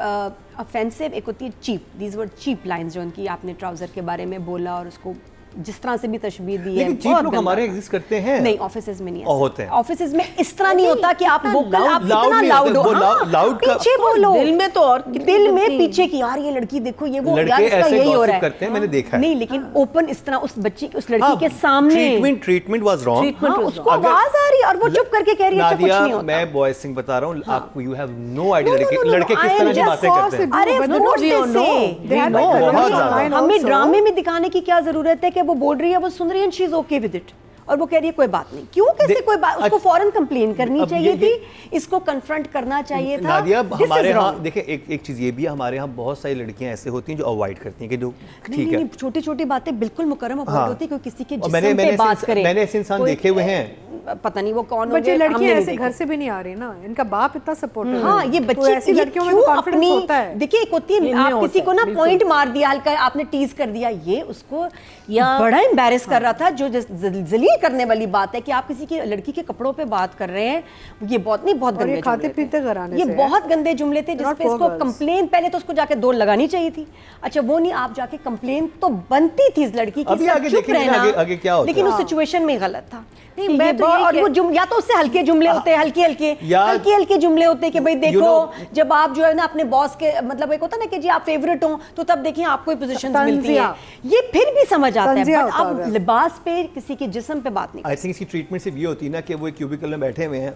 ऑफेंसिव, एक होती है cheap. These were cheap lines जो उनकी आपने ट्राउजर के बारे में बोला और उसको जिस तरह से भी तशबीह दी है। लेकिन चीप लोग हमारे एग्जिस्ट करते हैं। नहीं, ऑफिसेज में नहीं होते हैं। ऑफिसेज में इस तरह नहीं होता कि आप वोकल, आप loud इतना नहीं लाउड होते, हो, वो हाँ, loud का- पीछे बोलो, दिल में तो और दिल में पीछे की यार ये लड़की देखो, ये वो लड़के यार इसका ऐसे यही हो gossip रहा है। करते हैं, मैंने देखा है। नहीं, लेकिन ओपन इस तरह उस बच्ची उस लड़की के सामने ट्रीटमेंट वाज रॉन्ग। हाँ, उसको आवाज आ रही है और वो चुप करके कह रही है अच्छा कुछ नादिया, नहीं होता। मैं बॉय सिंह बता रहा हूँ, आपको you have no idea No, no, no, no, लड़के किस I am तरह की just बातें करते हैं। अरे But of course we they all know. say. They are know, like बहुत running ज्यादा। online हमें also. ड्रामे में दिखाने की क्या जरूरत है कि वो बोल रही है, वो सुन रही है, she is okay with it, और वो कह रही है कोई बात नहीं। क्यों, कैसे कोई बात, उसको फौरन कंप्लेन करनी अब चाहिए ये- थी, इसको कन्फ्रंट करना चाहिए था। नादिया, This is हमारे यहाँ wrong. देखिए एक चीज ये भी है, हमारे यहाँ बहुत सारी लड़कियां ऐसे होती हैं जो अवॉइड करती हैं कि जो नहीं, ठीक नहीं, है। नहीं, छोटी छोटी बातें बिल्कुल मुकर्रम और हाँ। होती है, कोई किसी के और जिस्म मैंने पे बात करे। मैंने ऐसे इंसान कोई- देखे हुए हैं। पता नहीं वो कौन बट ये होंगे, हमने लड़कियां नहीं ऐसे देखे। घर से भी नहीं आ रही ना, इनका बाप इतना सपोर्टिव है। हाँ, ये तो बच्ची ऐसी ये लड़कियों में क्यों कॉन्फिडेंस अपनी, होता है। देखिए एक होती है इनमें आप होता किसी है, को ना बिल्कुल। पॉइंट मार दिया हल्का, आपने टीज कर दिया, ये उसको या- बड़ा एम्बैरेस कर रहा था। जो जलील करने वाली बात है कि आप किसी की लड़की के कपड़ों पे बात कर रहे हैं, ये बहुत नहीं, बहुत और ये गंदे खाते जुमले थे। पीते घराने ये से है। बहुत गंदे जुमले थे Not जिसपे poor इसको girls. कंप्लेन, पहले तो उसको जाके दौड़ लगानी चाहिए थी। अच्छा वो नहीं, आप जाके कंप्लेन तो बनती थी इस लड़की की, अभी इसका आगे चुप देखेंगे ना, रहना। आगे क्या होता है। लेकिन उस हाँ। सिचुएशन में गलत था। नहीं, कि मैं ये तो यही और कह- वो या तो उससे हल्के जुमले होते हैं, हल्के या- जुमले होते हैं कि भाई देखो know- जब आप जो है ना अपने बॉस के, मतलब एक होता है ना कि जी आप फेवरेट हो तो तब देखिए आपको ही पोजीशंस मिलती हैं, ये फिर भी समझ आता है। तंजिया बट होता आप है। लिबास पे किसी के जिस्म पे बात नहीं आई थिंक इसकी ट्रीटमेंट सिर्फ ये होती है ना कि वो एक क्यूबिकल में बैठे हुए हैं,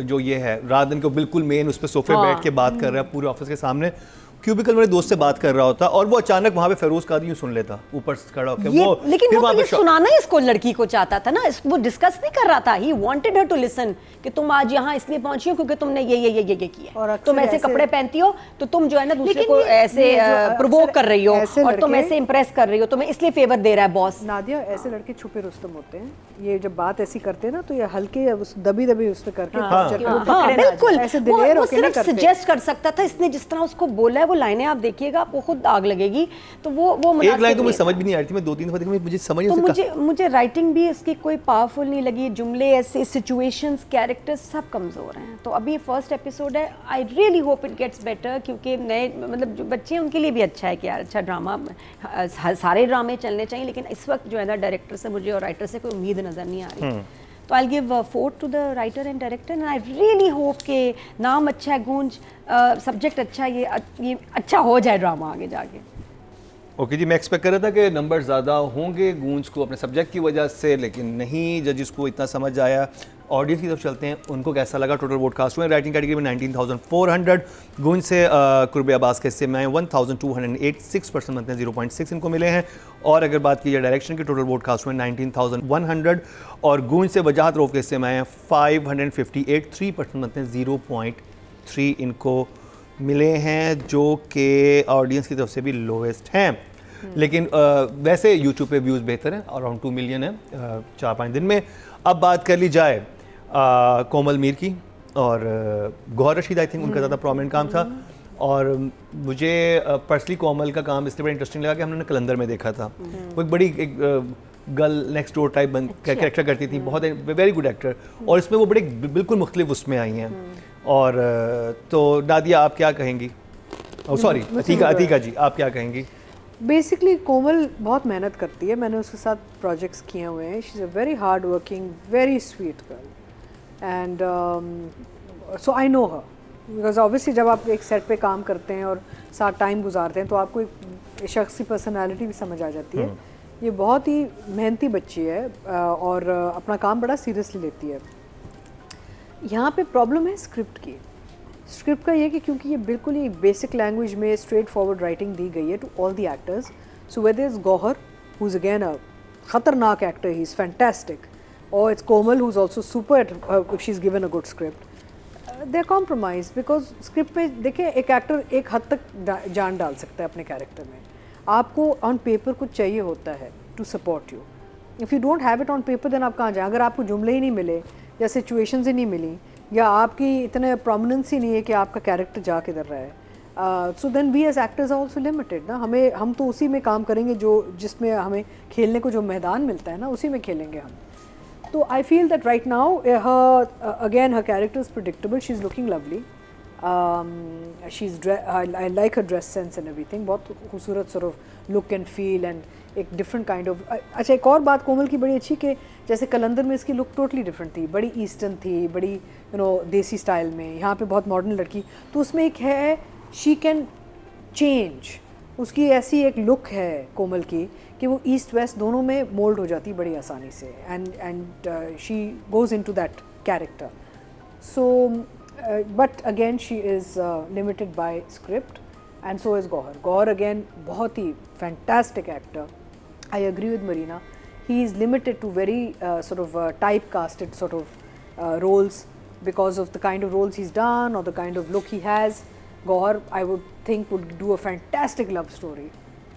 जो ये है रात दिन को बिल्कुल मेन उस पर सोफे हाँ। बैठ के बात कर रहा है पूरे ऑफिस के सामने, क्यूबिकल मेरे दोस्त से बात कर रहा होता और वो अचानक वहां पे फेरोज कादी यूं सुन लेता ऊपर से खड़ा होकर ये, वो लेकिन फिर वो वहाँ तो पे ये सुनाना ही इसको लड़की को चाहता था ना, वो डिस्कस नहीं कर रहा था। He wanted her to listen कि तुम आज यहाँ इसलिए पहुंची हो क्योंकि तुमने ये किया, और अक्सर तुम ऐसे ऐसे- कपड़े पहनती हो तो तुम जो है ना दूसरे लेकिन को ये- ऐसे ये जो अक्सर प्रोवोक कर रही हो ऐसे और तुम लड़के- ऐसे इंप्रेस कर रही हो, तुम्हें इसलिए फेवर दे रहा है बॉस। नादिया, ऐसे लड़के छुपे रुस्तम होते हैं। ये जब बात ऐसी करते हैं ना तो ये हल्के उस दबी उस पे करके हाँ। चक्कर हाँ, पकड़े ना बिल्कुल जाए। ऐसे वो दिलेर वो होके ना सिर्फ करते। सजेस्ट कर सकता था। इसने जिस तरह उसको बोला है वो लाइनें आप देखिएगा, आपको खुद आग लगेगी। तो वो एक मुनासिब लाइन तो मुझे नहीं समझ था। भी नहीं आ रही थी, मैं 2-3 दफा देखी, मुझे समझ तो नहीं उसका- मुझे राइटिंग भी इसकी कोई पावरफुल नहीं लगी। जुमले ऐसे, सिचुएशंस, कैरेक्टर्स सब कमज़ोर हैं। तो अभी फर्स्ट एपिसोड है, I really hope it gets better, क्योंकि नए मतलब जो बच्चे हैं उनके लिए भी अच्छा है कि यार अच्छा ड्रामा, सारे ड्रामे चलने चाहिए, लेकिन इस वक्त जो है ना डायरेक्टर से मुझे और राइटर से कोई उम्मीद नज़र नहीं आ रही। तो I give 4 to the writer and director and I really hope के नाम अच्छा है, गूंज, सब्जेक्ट अच्छा है, ये अच्छा हो जाए ड्रामा आगे जाके। ओके जी, मैं एक्सपेक्ट कर रहा था कि नंबर ज़्यादा होंगे गूंज को अपने सब्जेक्ट की वजह से, लेकिन नहीं, जजेस को इतना समझ आया। ऑडियंस की तरफ चलते हैं, उनको कैसा लगा। टोटल वोट कास्ट हुए राइटिंग कैटेगरी में 19,400, गूंज से कुर्बे अब्बास के हिस्से में 1,208, 6% बनते हैं, 0.6 इनको मिले हैं। और अगर बात की जाए डायरेक्शन की, टोटल वोट कास्ट हुए 19,100 और गूंज से वजाहत रऊफ के हिस्से में 558, 3% बनते हैं, 0.3 इनको मिले हैं, जो कि ऑडियंस की तरफ से भी लोएस्ट हैं। लेकिन वैसे यूट्यूब पे व्यूज़ बेहतर हैं, अराउंड 2 मिलियन है 4-5 दिन में। अब बात कर ली जाए कोमल मीर की और गौहर रशीद, आई थिंक उनका ज़्यादा प्रोमिनेंट काम था। और मुझे पर्सनली कोमल का काम इसलिए बड़ा इंटरेस्टिंग लगा कि हमने कलंदर में देखा था, वो एक बड़ी girl next door type character करती थी, बहुत वेरी गुड एक्टर, और इसमें वो बड़े बिल्कुल मुख्तलिफ उसमें आई हैं। और तो नादिया आप क्या कहेंगी? सॉरी अतीका जी आप क्या कहेंगी? बेसिकली कोमल बहुत मेहनत करती है, मैंने उसके साथ प्रोजेक्ट्स किए हुए हैं। She is a very hard working, very sweet girl and so I know her, because obviously जब आप एक सेट पे काम करते हैं और साथ टाइम गुजारते हैं तो आपको एक शख्स की पर्सनैलिटी भी समझ आ जाती है। ये बहुत ही मेहनती बच्ची है और अपना काम बड़ा सीरियसली लेती है। यहाँ पे प्रॉब्लम है स्क्रिप्ट की। स्क्रिप्ट का ये कि क्योंकि ये बिल्कुल ही बेसिक लैंग्वेज में स्ट्रेट फॉरवर्ड राइटिंग दी गई है to all the actors. So whether is Gauhar who is again a खतरनाक एक्टर, ही इज़ फैंटास्टिक, और it's Komal who is also super if she is given a good script. They compromise because script में देखिए एक actor एक हद तक जान डाल सकता है अपने कैरेक्टर में. आपको ऑन पेपर कुछ चाहिए होता है to support you. If you don't have it on paper then आप कहाँ जाएं. अगर आपको जुमले ही नहीं मिले या सिचुएशंस ही नहीं मिली या आपकी इतने प्रोमिनेंस ही नहीं है कि आपका कैरेक्टर जा किधर रहा है, so then we as actors are also limited ना. हम तो उसी में काम करेंगे जो जिसमें हमें खेलने को जो मैदान मिलता है ना उसी में खेलेंगे हम. So I feel that right now again her character is predictable. She's looking lovely. I like her dress sense and everything. बहुत खूबसूरत sort of look and feel and एक different kind of. अच्छा एक और बात कोमल की बड़ी अच्छी कि जैसे कलंदर में इसकी look totally different थी, बड़ी ईस्टर्न थी, बड़ी देसी स्टाइल में. यहाँ पे बहुत मॉडर्न लड़की. तो उसमें एक है she can change. उसकी ऐसी एक लुक है कोमल की कि वो ईस्ट वेस्ट दोनों में मोल्ड हो जाती बड़ी आसानी से. And she goes into that character. So but again she is limited by script and so is Gauhar. Gauhar again बहुत ही fantastic actor. I agree with Marina. He is limited to very sort of type casted sort of roles because of the kind of roles he's done or the kind of look he has. Gauhar, I would think, would do a fantastic love story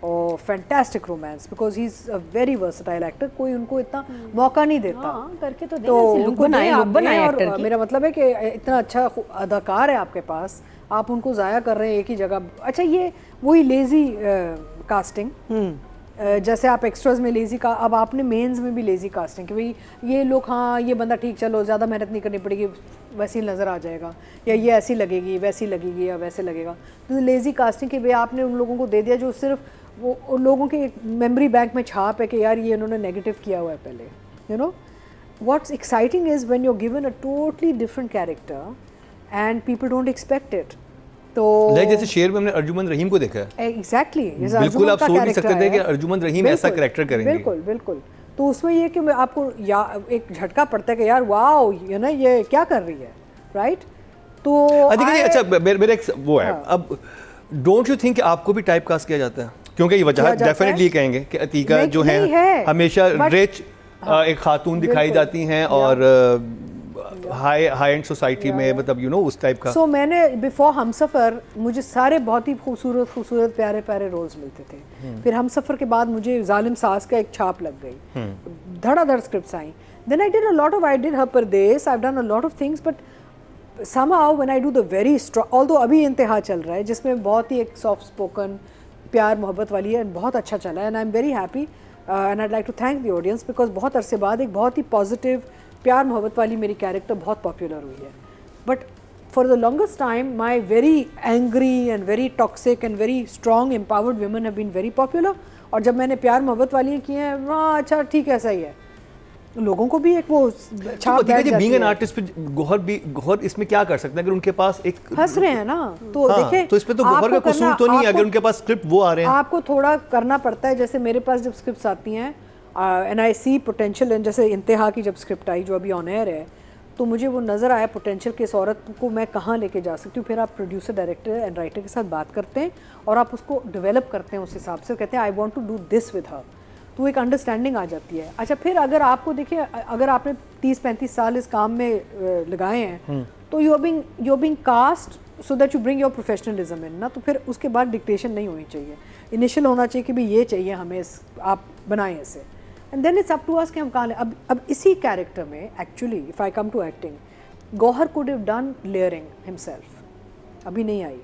or fantastic romance because he's a very versatile actor. कोई उनको इतना मौका नहीं देता. हाँ, करके तो तो लुक बनाए और एक्टर की. मेरा मतलब है कि इतना अच्छा अदाकार है आपके पास, आप उनको ज़ाया कर रहे हैं एक ही जगह. अच्छा ये वही लेज़ी कास्टिंग जैसे आप एक्स्ट्राज में लेज़ी का, अब आपने मेंस में भी लेज़ी कास्टिंग कि भाई ये लोग हाँ ये बंदा ठीक चलो ज़्यादा मेहनत नहीं करनी पड़ेगी वैसे ही नज़र आ जाएगा या ये ऐसी लगेगी वैसी लगेगी या वैसे लगेगा. तो लेज़ी कास्टिंग के भाई आपने उन लोगों को दे दिया जो सिर्फ वो उन लोगों के मेमोरी बैंक में छाप है कि यार ये इन्होंने नेगेटिव किया हुआ है पहले. You know what's exciting is when you are given a totally different character and people don't expect it. तो जैसे शेर में हमने अर्जुमंद रहीम को देखा है. एग्जैक्टली बिल्कुल आप सोच नहीं सकते थे कि अर्जुमंद रहीम ऐसा कैरेक्टर करेंगे. बिल्कुल बिल्कुल. तो उसमें ये कि आपको एक झटका पड़ता है कि यार वाओ ये ना ये क्या कर रही है, राइट. तो अच्छा मेरे एक वो है. अब डोंट यू थिंक आपको भी टाइप कास्ट किया जाता है? क्योंकि ये वजह डेफिनेटली कहेंगे कि अतीका जो है हमेशा रिच एक खातून दिखाई जाती हैं और हाई एंड सोसाइटी में मतलब उस टाइप का. सो मैंने बिफोर हमसफ़र मुझे सारे बहुत ही खूबसूरत प्यारे प्यारे रोल्स मिलते थे. फिर हमसफ़र के बाद मुझे जालिम सास का एक छाप लग गई. धड़ाधड़ स्क्रिप्ट्स आई. Then I did her Pardes. I have done a lot of things but somehow when I do the very strong, although अभी इंतहा चल रहा है जिसमें बहुत ही एक सॉफ्ट स्पोकन प्यार मोहब्बत वाली है, बहुत अच्छा चला है. And I am very happy and I like to thank the audience because बहुत अरसे बाद एक बहुत ही पॉजिटिव प्यार मोहब्बत वाली मेरी कैरेक्टर बहुत पॉपुलर हुई है. But for the longest time my very angry and very toxic and very strong empowered women have been very popular. और जब मैंने प्यार मोहब्बत वाली की हैं हाँ अच्छा ठीक है सही है, लोगों को भी एक वो छाप बैठ जाती है. बीइंग एन आर्टिस्ट पे गौहर इसमें क्या कर सकते हैं अगर उनके पास एक हंस रहे हैं ना तो हाँ, देखिए तो इसमें तो गौहर का कसूर तो नहीं है अगर उनके पास स्क्रिप्ट वो आ रहे हैं. आपको थोड़ा करना पड़ता है. जैसे मेरे पास जब स्क्रिप्ट्स आती हैं and I C potential in, जैसे इंतहा की जब स्क्रिप्ट आई जो अभी ऑन एयर है तो मुझे वो नज़र आया पोटेंशियल कि इस औरत को मैं कहाँ लेके जा सकती हूँ. फिर आप प्रोड्यूसर डायरेक्टर एंड राइटर के साथ बात करते हैं और आप उसको डेवलप करते हैं उस हिसाब से, कहते हैं I want to do this with her. तो एक अंडरस्टैंडिंग आ जाती है. अच्छा फिर अगर आपको देखिए अगर आपने 30-35 साल इस काम में लगाए हैं तो you are being cast so that you bring your professionalism in ना. तो फिर उसके बाद डिक्टेशन नहीं होनी चाहिए. इनिशियल होना चाहिए कि भाई ये चाहिए हमें आप बनाएं इसे and then it's up to us कि हम कहाँ लें. अब इसी कैरेक्टर में actually if I come to acting Gauhar could have done layering himself. अभी नहीं आई.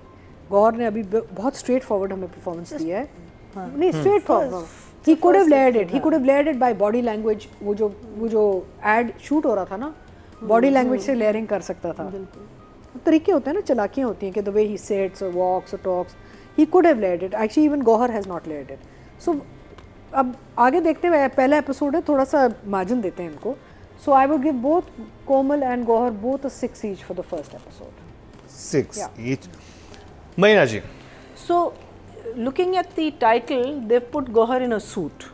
गौहर ने अभी बहुत स्ट्रेट फॉरवर्ड हमें परफॉर्मेंस दी है. नहीं straightforward. He could have layered it. He could have layered it by body language. वो जो ad shoot हो रहा था ना, body language से layering कर सकता था. तरीके होते हैं ना, चालाकियाँ होती हैं कि the way he sits or walks or talks. He could have layered it. Actually, even Gauhar has not layered it. So अब आगे देखते हुए पहला एपिसोड है, थोड़ा सा मार्जिन देते हैं इनको. So I would give both Komal and Gauhar both a 6 each for the first episode. 6 each. Maina ji. So looking at the title, they've put Gauhar in a suit,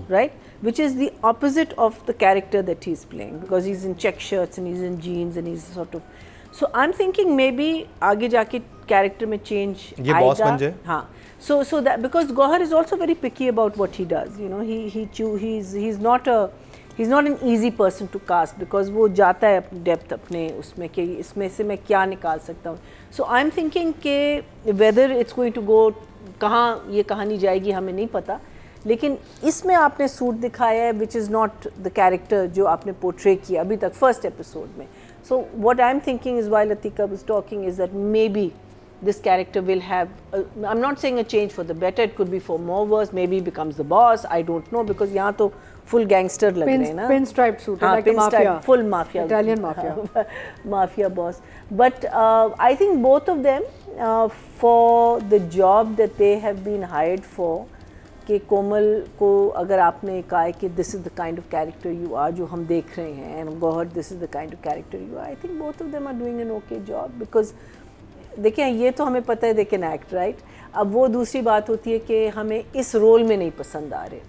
right? Which is the opposite of the character that he's playing because he's in check shirts and he's in jeans and he's sort of. So I'm thinking maybe आगे जाके character में change ये boss बन जाए. हाँ. So that because Gauhar is also very picky about what he does. You know, he's not a he is not an easy person to cast because वो जाता है अपनी डेप्थ अपने उसमें कि इसमें से मैं क्या निकाल सकता हूँ. सो आई एम थिंकिंग कि whether it's going to go, कहाँ ये कहानी जाएगी हमें नहीं पता, लेकिन इसमें आपने सूट दिखाया है which is not the character जो आपने पोर्ट्रे किया अभी तक फर्स्ट एपिसोड में. So what I am thinking is while Atika was talking is that may be this character will have I'm not saying a change for the better, it could be for more worse, maybe he becomes the boss, I don't know, because यहाँ तो full gangster लग रहे हैं ना, pin striped suit, हाँ, like a mafia, full mafia, Italian mafia, mafia boss. But I think both of them for the job that they have been hired for, कि कोमल को अगर आपने कहा है कि this is the kind of character you are जो हम देख रहे हैं, and God this is the kind of character you are, I think both of them are doing an okay job because देखिए ये तो हमें पता है they can act, right? अब वो दूसरी बात होती है कि हमें इस रोल में नहीं पसंद आ रहे,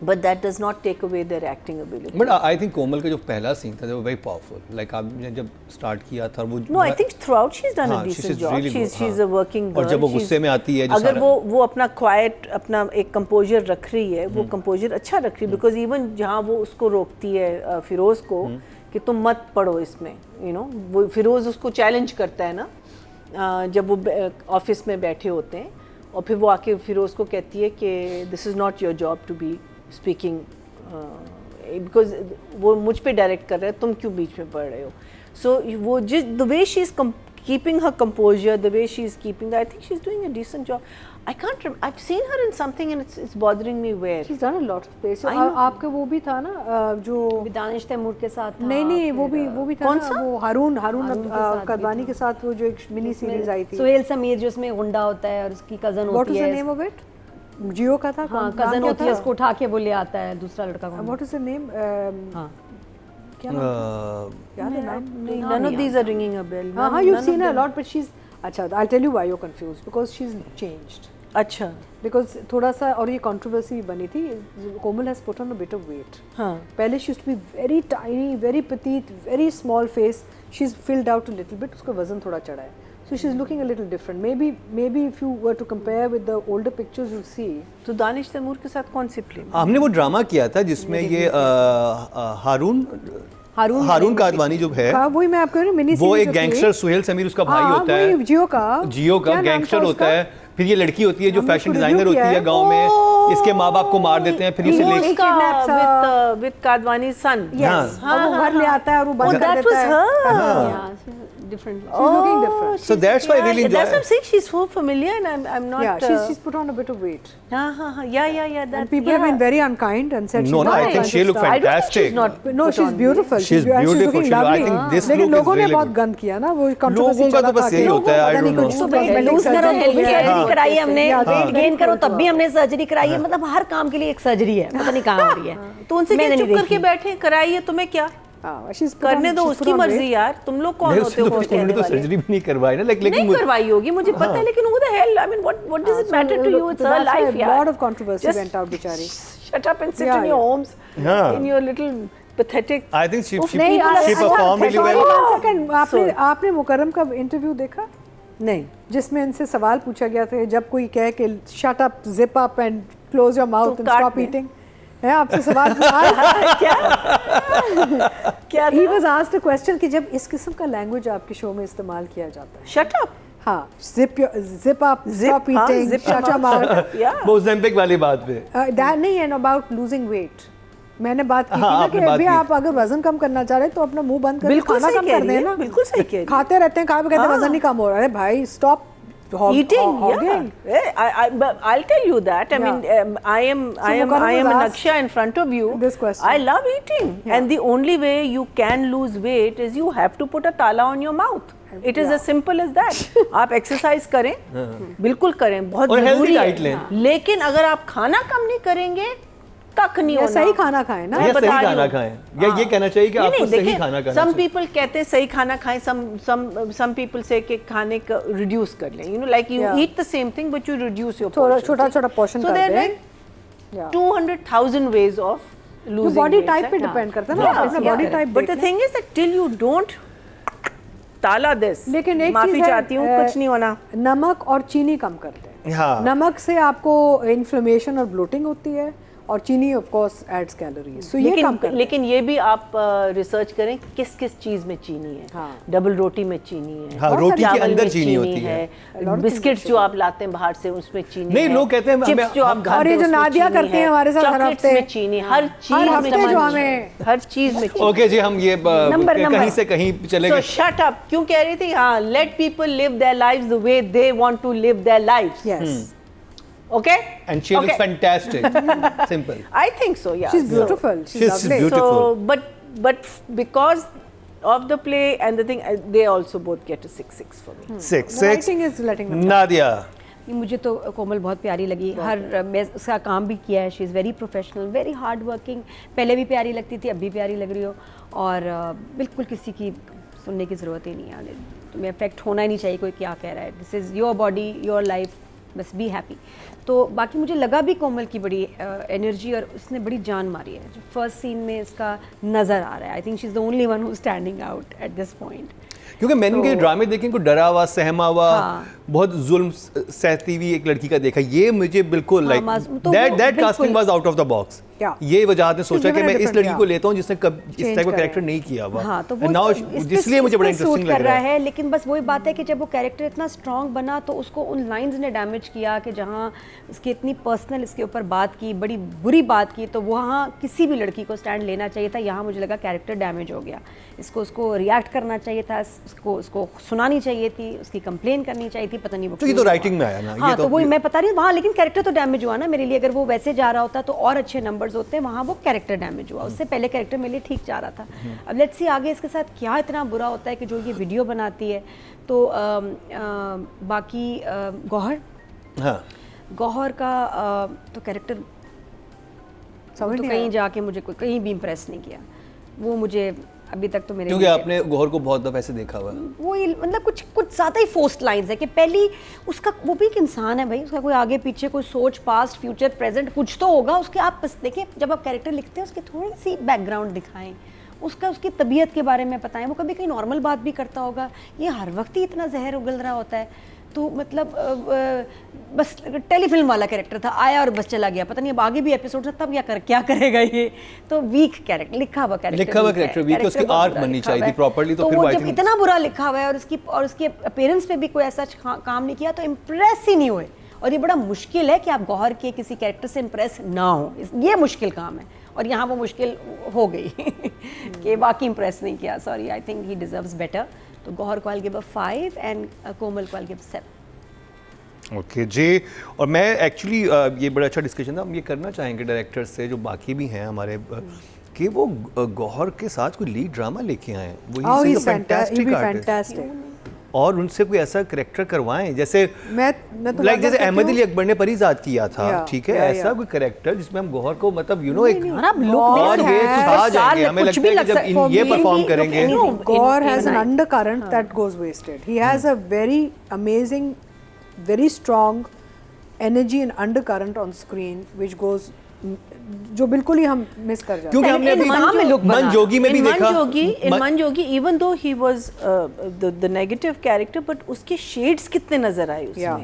but that does not take away their acting ability. But I think Komal का जो पहला सीन था वो वेरी पावरफुल, लाइक आपने जब स्टार्ट किया था वो No, I think throughout she's done a हाँ, decent she's job. really good, She's a working girl. और जब वो She's- गुस्से में आती है जो अगर सारा- वो अपना क्वाइट अपना एक कंपोजर रख रही है, वो कंपोजर अच्छा रख रही है बिकॉज इवन जहाँ वो उसको रोकती है फिरोज को कि तुम मत पढ़ो इसमें, यू नो, वो फिरोज उसको चैलेंज करता है ना जब वो ऑफिस में बैठे होते हैं, और फिर वो आके फिरोज को कहती है कि this is not your job to be speaking because वो मुझ पे डायरेक्ट कर रहा है, तुम क्यों बीच में पढ़ रहे हो. सो वो जिस the way she is keeping her composure, the way she is keeping that, I think she's doing a decent job. I can't remember, I've seen her in something and it's bothering me where. she's done a lot of plays. I know. आपके वो भी था ना जो दानिश तैमूर के साथ था, नहीं वो भी था कौन ना, सा? वो हारून के साथ भी कदवानी था। के साथ वो जो एक मिनी सीरीज आई थी. सुहेल समीर जो उसमें गुंडा होता है और उसकी कजन What होती was the है, name of it? जियो का था. हाँ नाम कजन क्या होती है, था? उसको उठा के वो ले आता है दूसरा लड़का को. What is the name? हाँ क्या नाम था? याद है नाम? None of these are ringing a bell. हाँ हाँ, you've seen her a lot, but she's अच्छा. I'll tell you why you're confused, because she's changed. अच्छा Because थोड़ा सा, और ये controversy बनी थी, कोमल has put on a bit of weight. हाँ पहले she used to be very tiny, very petite, very small face. She's filled out a little bit. उसका वजन थोड़ा चढ़ा है. So she's looking a little different. Maybe if you were to compare with the older pictures, you'll see. तो दानिश तैमूर के साथ कौन सी film? हमने वो ड्रामा किया था जिसमें ये हारून कादवानी जो है हाँ, वही मैं आपको मिनी वो एक गैंगस्टर, सुहेल समीर उसका भाई होता है, जियो का जियो का गैंगस्टर होता है. फिर ये लड़की होती है जो हमने फैशन उसको डिजाइनर review होती किया है है. गांव में, इसके माँ बाप को मार देते हैं, फिर इसे वो ले एक kidnaps with Kadwani sun. Yes. और वो घर ले आता है और वो बंद कर that देता was है. her. Different. She's looking different. So that's why I really enjoy That's what I'm it. saying. She's so familiar, and I'm not. Yeah, she's put on a bit of weight. हाँ. Yeah. That. And people have been very unkind and said No, she's no, not I think a she looked star. I don't think fantastic. she's not. No, put she's on beautiful. She's beautiful. looking I lovely. think this लेकिन look is लोगों ने really बहुत good. गंद किया ना, वो controversy लोगों का चला तो बस था यही कि होता है, I पता नहीं don't कुछ know. तो वेट लूज surgery करो, हो हेल्थ गया है. सर्जरी कराई है हमने, Yeah, वेट गेन करो तब भी हमने सर्जरी कराई है, मतलब हर काम के लिए एक सर्जरी है, पता नहीं कहाँ हो रही है. तो उनसे क्या मैंने चुप नहीं करके देखी. बैठे कराइए, तुम्हें क्या हाँ, she's put करने on- दो, she's put उसकी on मर्जी weight. यार. तुम लोग कौन नहीं, होते उसने हो तो कहने उन्होंने तो वाले? सर्जरी भी नहीं करवाई ना, लेकिन नहीं करवाई होगी, मुझे पता है, लेकिन who the hell? I mean, what does it matter to you? It's her That's why life, a यार. lot of controversy Just went out, बेचारी. Shut up and sit Yeah, in your yeah. homes, हाँ. in your little pathetic. I think she नहीं, performed really well. one second, आपने मुकर्रम का interview देखा नहीं. जिसमें इनसे सवाल पूछा गया था, जब कोई कहे कि shut up, zip up and close your mouth and काट स्टॉप दें. ईटिंग, है आपसे सवाल क्या he was asked a question कि जब इस किस्म का लैंग्वेज आपके शो में इस्तेमाल किया जाता है, Shut up. हाँ, जिप अप, स्टॉप हाँ, eating, zip shut up. Up, Yeah. वो Ozempic वाली बात पे. दैट नहीं, एंड अबाउट लूजिंग वेट मैंने बात की थी हाँ, ना आपने कि बात अभी की. आप अगर वजन कम करना चाह रहे हैं तो अपना मुंह बंद करके बिल्कुल खाना सही कम कह कर रही है, देना. बिल्कुल सही कह रही है. खाते रहते हैं, कहाँ पे कहते हैं हाँ. वजन नहीं कम हो रहा है. अरे भाई stop Eating, yeah. But I'll tell you that. I mean, I am Mukarram a was asked Naksha in front of you. this question. I love eating, and the only way you can lose weight is you have to put a tala on your mouth. It is as simple as that. आप exercise करें, बिल्कुल करें, बहुत और healthy जरूरी diet लें. है. लेकिन अगर आप खाना कम नहीं करेंगे, कख नहीं या होना. सही खाना खाएं ना. मैं या बता सही रही खाना हूँ. खाएं, या ये कहना चाहिए कि नहीं, आपको नहीं, सही देखिए, खाना खाना some चाहिए. people कहते हैं सही खाना खाएं, some people say कि खाने का reduce कर लें, you know, like you Yeah. eat the same thing but you reduce your थोड़ा portion. छोटा-छोटा portion So कर there are दें. like Yeah. 200,000 ways of जो losing body weight, type right? पे डिपेंड करता है ना, आप अपना body type. But the thing is that till you don't ताला this, लेकिन एक माफी चीज़ है, चाहती हूँ, कुछ नहीं होना. नमक और चीनी कम करते हैं. हाँ. नमक से आपको इन्फ्लेमेशन और ब्लोटिंग होती है, और चीनी ऑफ कोर्स एड्स कैलोरीज, सो ये कम कर लेकिन ये भी आप रिसर्च करें किस किस चीज में चीनी है। हाँ। डबल रोटी में चीनी है, हाँ, रोटी के चावल अंदर में चीनी होती है। बिस्किट्स जो आप लाते हैं बाहर से उसमें चीनी नहीं, है, लोग कहते हैं चिप्स जो आप हम खाते और ये हैं जो उसमें नादिया चीनी करती है, हैं हमारे साथ हर चॉकलेट्स हफ्ते, में चीनी, हर चीज हर में हफ्ते जो चीनी हमें है, हर चीज में चीनी। ओके जी, हम ये कहीं से कहीं चले So गए। shut up. क्यों कह रही थी? हाँ, let people live their lives the way they want to live their lives. Yes Okay? And she looks Okay. fantastic. Simple. I think so. Yeah. She is beautiful, she is She's lovely. beautiful. So, but because of the play and the thing, they also both get a 6/6 for me. 6 writing is letting them Nadia. ये मुझे तो कोमल बहुत प्यारी लगी, हर मैं उसका काम भी किया है, she is very professional, very hard working, पहले भी प्यारी लगती थी, अब भी प्यारी लग रही हो, और बिल्कुल किसी की सुनने की ज़रूरत ही नहीं है, तुम्हें अफेक्ट होना ही नहीं चाहिए कोई क्या कह रहा है, this is your body your life, बस बी हैप्पी। तो बाकी मुझे लगा भी कोमल की बड़ी एनर्जी और उसने बड़ी जान मारी है, जो फर्स्ट सीन में इसका नज़र आ रहा है, I think she is the only one who standing out at this point. क्योंकि मैंने उनके ड्रामे देखे, इनको डरा हुआ, सहमा हुआ, हाँ। बहुत जुल्म सहती हुई एक लड़की का देखा, ये मुझे बिल्कुल हाँ, लाइक तो दैट वो दैट कास्टिंग बिल्कुल- was out of the box. Yeah. ये वजह ने सोचा कि given a मैं इस different, लड़की को yeah. लेता हूँ जिसने कब इस Change टाइप का करा कैरेक्टर है। नहीं किया हुआ। हाँ, तो And वो now इसलिए मुझे बड़ा इंटरेस्टिंग लग रहा है। लेकिन बस वही बात है कि जब वो कैरेक्टर इतना स्ट्रांग बना तो उसको उन लाइंस ने डैमेज किया कि जहाँ उसकी इतनी पर्सनल इसके ऊपर बात की, बड़ी बुरी बात की, तो वहाँ किसी भी लड़की को स्टैंड लेना चाहिए था, यहाँ मुझे लगा कैरेक्टर डैमेज हो गया, उसको रिएक्ट करना चाहिए था, उसको सुनानी चाहिए थी, उसकी कंप्लेन करनी चाहिए थी, पता नहीं वो तो ये क्यों तो हुआ। राइटिंग में आया ना, ये हाँ, तो तो वही मैं पता नहीं वहाँ, लेकिन कैरेक्टर तो डैमेज हुआ ना मेरे लिए, अगर वो वैसे जा रहा होता तो और अच्छे नंबर्स होते हैं, वहाँ वो कैरेक्टर डैमेज हुआ, उससे पहले कैरेक्टर मेरे लिए ठीक जा रहा था। अब लेट्स सी आगे इसके साथ क्या इतना बुरा होता है कि जो ये वीडियो बनाती है। तो बाकी गौहर, हाँ, गौहर का तो कैरेक्टर समझ तो नहीं कहीं आया। जाके मुझे कहीं भी इम्प्रेस नहीं किया, वो मुझे अभी तक तो मेरे क्योंकि लिए- आपने गौहर को बहुत दफा ऐसे देखा हुआ है। वो मतलब कुछ ज़्यादा ही फोर्स्ड लाइंस है कि पहली उसका, वो भी एक इंसान है भाई, उसका कोई आगे पीछे कोई सोच, पास्ट फ्यूचर प्रेजेंट कुछ तो होगा उसके। आप बस देखें, जब आप कैरेक्टर लिखते हैं उसकी थोड़ी सी बैकग्राउंड दिखाएं, उसकी तबीयत के बारे में बताएं, वो कभी कहीं नॉर्मल बात भी करता होगा, ये हर वक्त ही इतना जहर उगल रहा होता है। तो मतलब बस टेलीफिल्म वाला कैरेक्टर था, आया और बस चला गया, पता नहीं अब आगे भी एपिसोड है तब क्या करेगा ये। तो वीक कैरेक्टर, लिखा हुआ कैरेक्टर वीक है, उसकी आर्क बननी चाहिए थी प्रॉपर्ली, तो फिर वो वो I जब think- इतना बुरा लिखा हुआ है और उसके अपीयरेंस पे भी कोई ऐसा काम नहीं किया, तो इम्प्रेस ही नहीं हुए। और ये बड़ा मुश्किल है कि आप गौहर के किसी कैरेक्टर से इम्प्रेस ना हो, ये मुश्किल काम है, और यहाँ वो मुश्किल हो गई कि बाकी इम्प्रेस नहीं किया। Sorry, I think he deserves better. तो गौहर को I'll give a 5 एंड कोमल को I'll give 7। ओके जी, और मैं एक्चुअली ये बड़ा अच्छा डिस्कशन था, हम ये करना चाहेंगे डायरेक्टर से जो बाकी भी हैं हमारे कि वो गौहर के साथ कोई लीड ड्रामा लेके आए, वो Oh, ही he's फैंटास्टिक आर्टिस्ट, fantastic. और उनसे कोई ऐसा करेक्टर करवाएं जैसे मैं तो लाइक जैसे कहती अहमद हूँ- अली अकबर ने परिजात किया था, Yeah, ठीक है, yeah, ऐसा yeah. कोई करेक्टर जिसमें हम गौहर को मतलब यू नो एक और आप लुक गौर नहीं ये है, छा साल जाएंगे, में हमें कुछ लगता भी है कि लग जब सकता है। ये For me, परफॉर्म look करेंगे anything. No, Gaur in has an eye. undercurrent that goes wasted. He has a very amazing, very strong energy and undercurrent on screen which goes जो बिल्कुल ही हम मिस कर जाते हैं। क्योंकि हमने in अभी Manjo- मनजोगी में भी in देखा in Manjogi, even though he was the negative character, but उसके shades कितने नजर आए उसमें Yeah.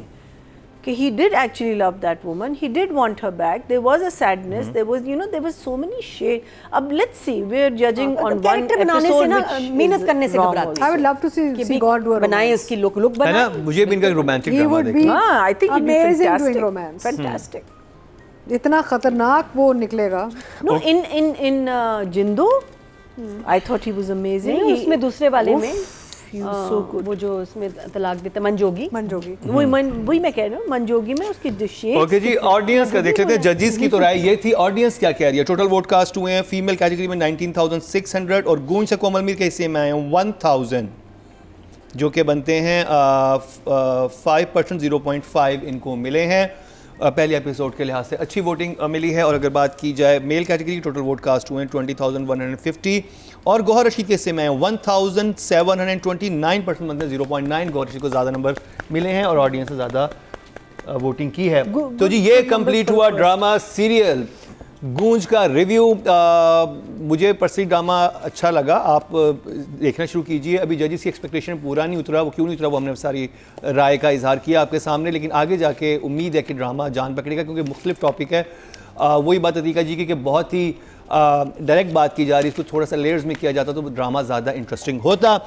कि he did actually love that woman, he did want her back, there was a sadness, there was there was so many shades. अब let's see, we're judging on one character बनाने से episode ना which मेहनत is करने से wrong घबराते also. I would love to see कि भी Gaur do a बनाए romance. उसकी लुक है ना, बनाए। मुझे भी इनका रोमांटिक He ड्रामा would देखना be हाँ, I think he'd be amazing fantastic. doing romance. Fantastic. इतना खतरनाक वो निकलेगा। No, in Jindu, I thought he was amazing. नहीं, उसमें दूसरे वाले Oof, में he was so good. वो जो उसमें तलाक देते मंजोगी, मंजोगी वही मैं कह रही हूँ, मंजोगी में उसकी जो shades ओके जी, ऑडियंस का देख लेते हैं, जजेस की तो राय ये थी, ऑडियंस क्या कह रही है। टोटल वोट कास्ट हुए हैं फीमेल कैटेगरी में 19,600 और गूंज से कोमल मीर के हिस्से में आए हैं 1,000, जो कि बनते हैं 5% 0.5 इनको मिले हैं। पहले एपिसोड के लिहाज से अच्छी वोटिंग मिली है। और अगर बात की जाए male category, total vote cast हुए हैं 20,150 और गौहर रशीद के हिस्से में 1,729% बनते हैं 0.9। गौहर रशीद को ज़्यादा नंबर मिले हैं और ऑडियंस से ज़्यादा वोटिंग की है। तो जी ये कंप्लीट हुआ ड्रामा सीरियल गूंज का रिव्यू। मुझे पर्सनली ड्रामा अच्छा लगा, आप देखना शुरू कीजिए। अभी जजेस की एक्सपेक्टेशन पूरा नहीं उतरा, वो क्यों नहीं उतरा वो हमने सारी राय का इजहार किया आपके सामने, लेकिन आगे जाके उम्मीद है कि ड्रामा जान पकड़ेगा क्योंकि मुख्तलिफ टॉपिक है वही बात अतीका जी की कि बहुत ही डायरेक्ट बात की जा रही है, इसको थोड़ा सा लेयर्स में किया जाता तो ड्रामा ज़्यादा इंटरेस्टिंग होता।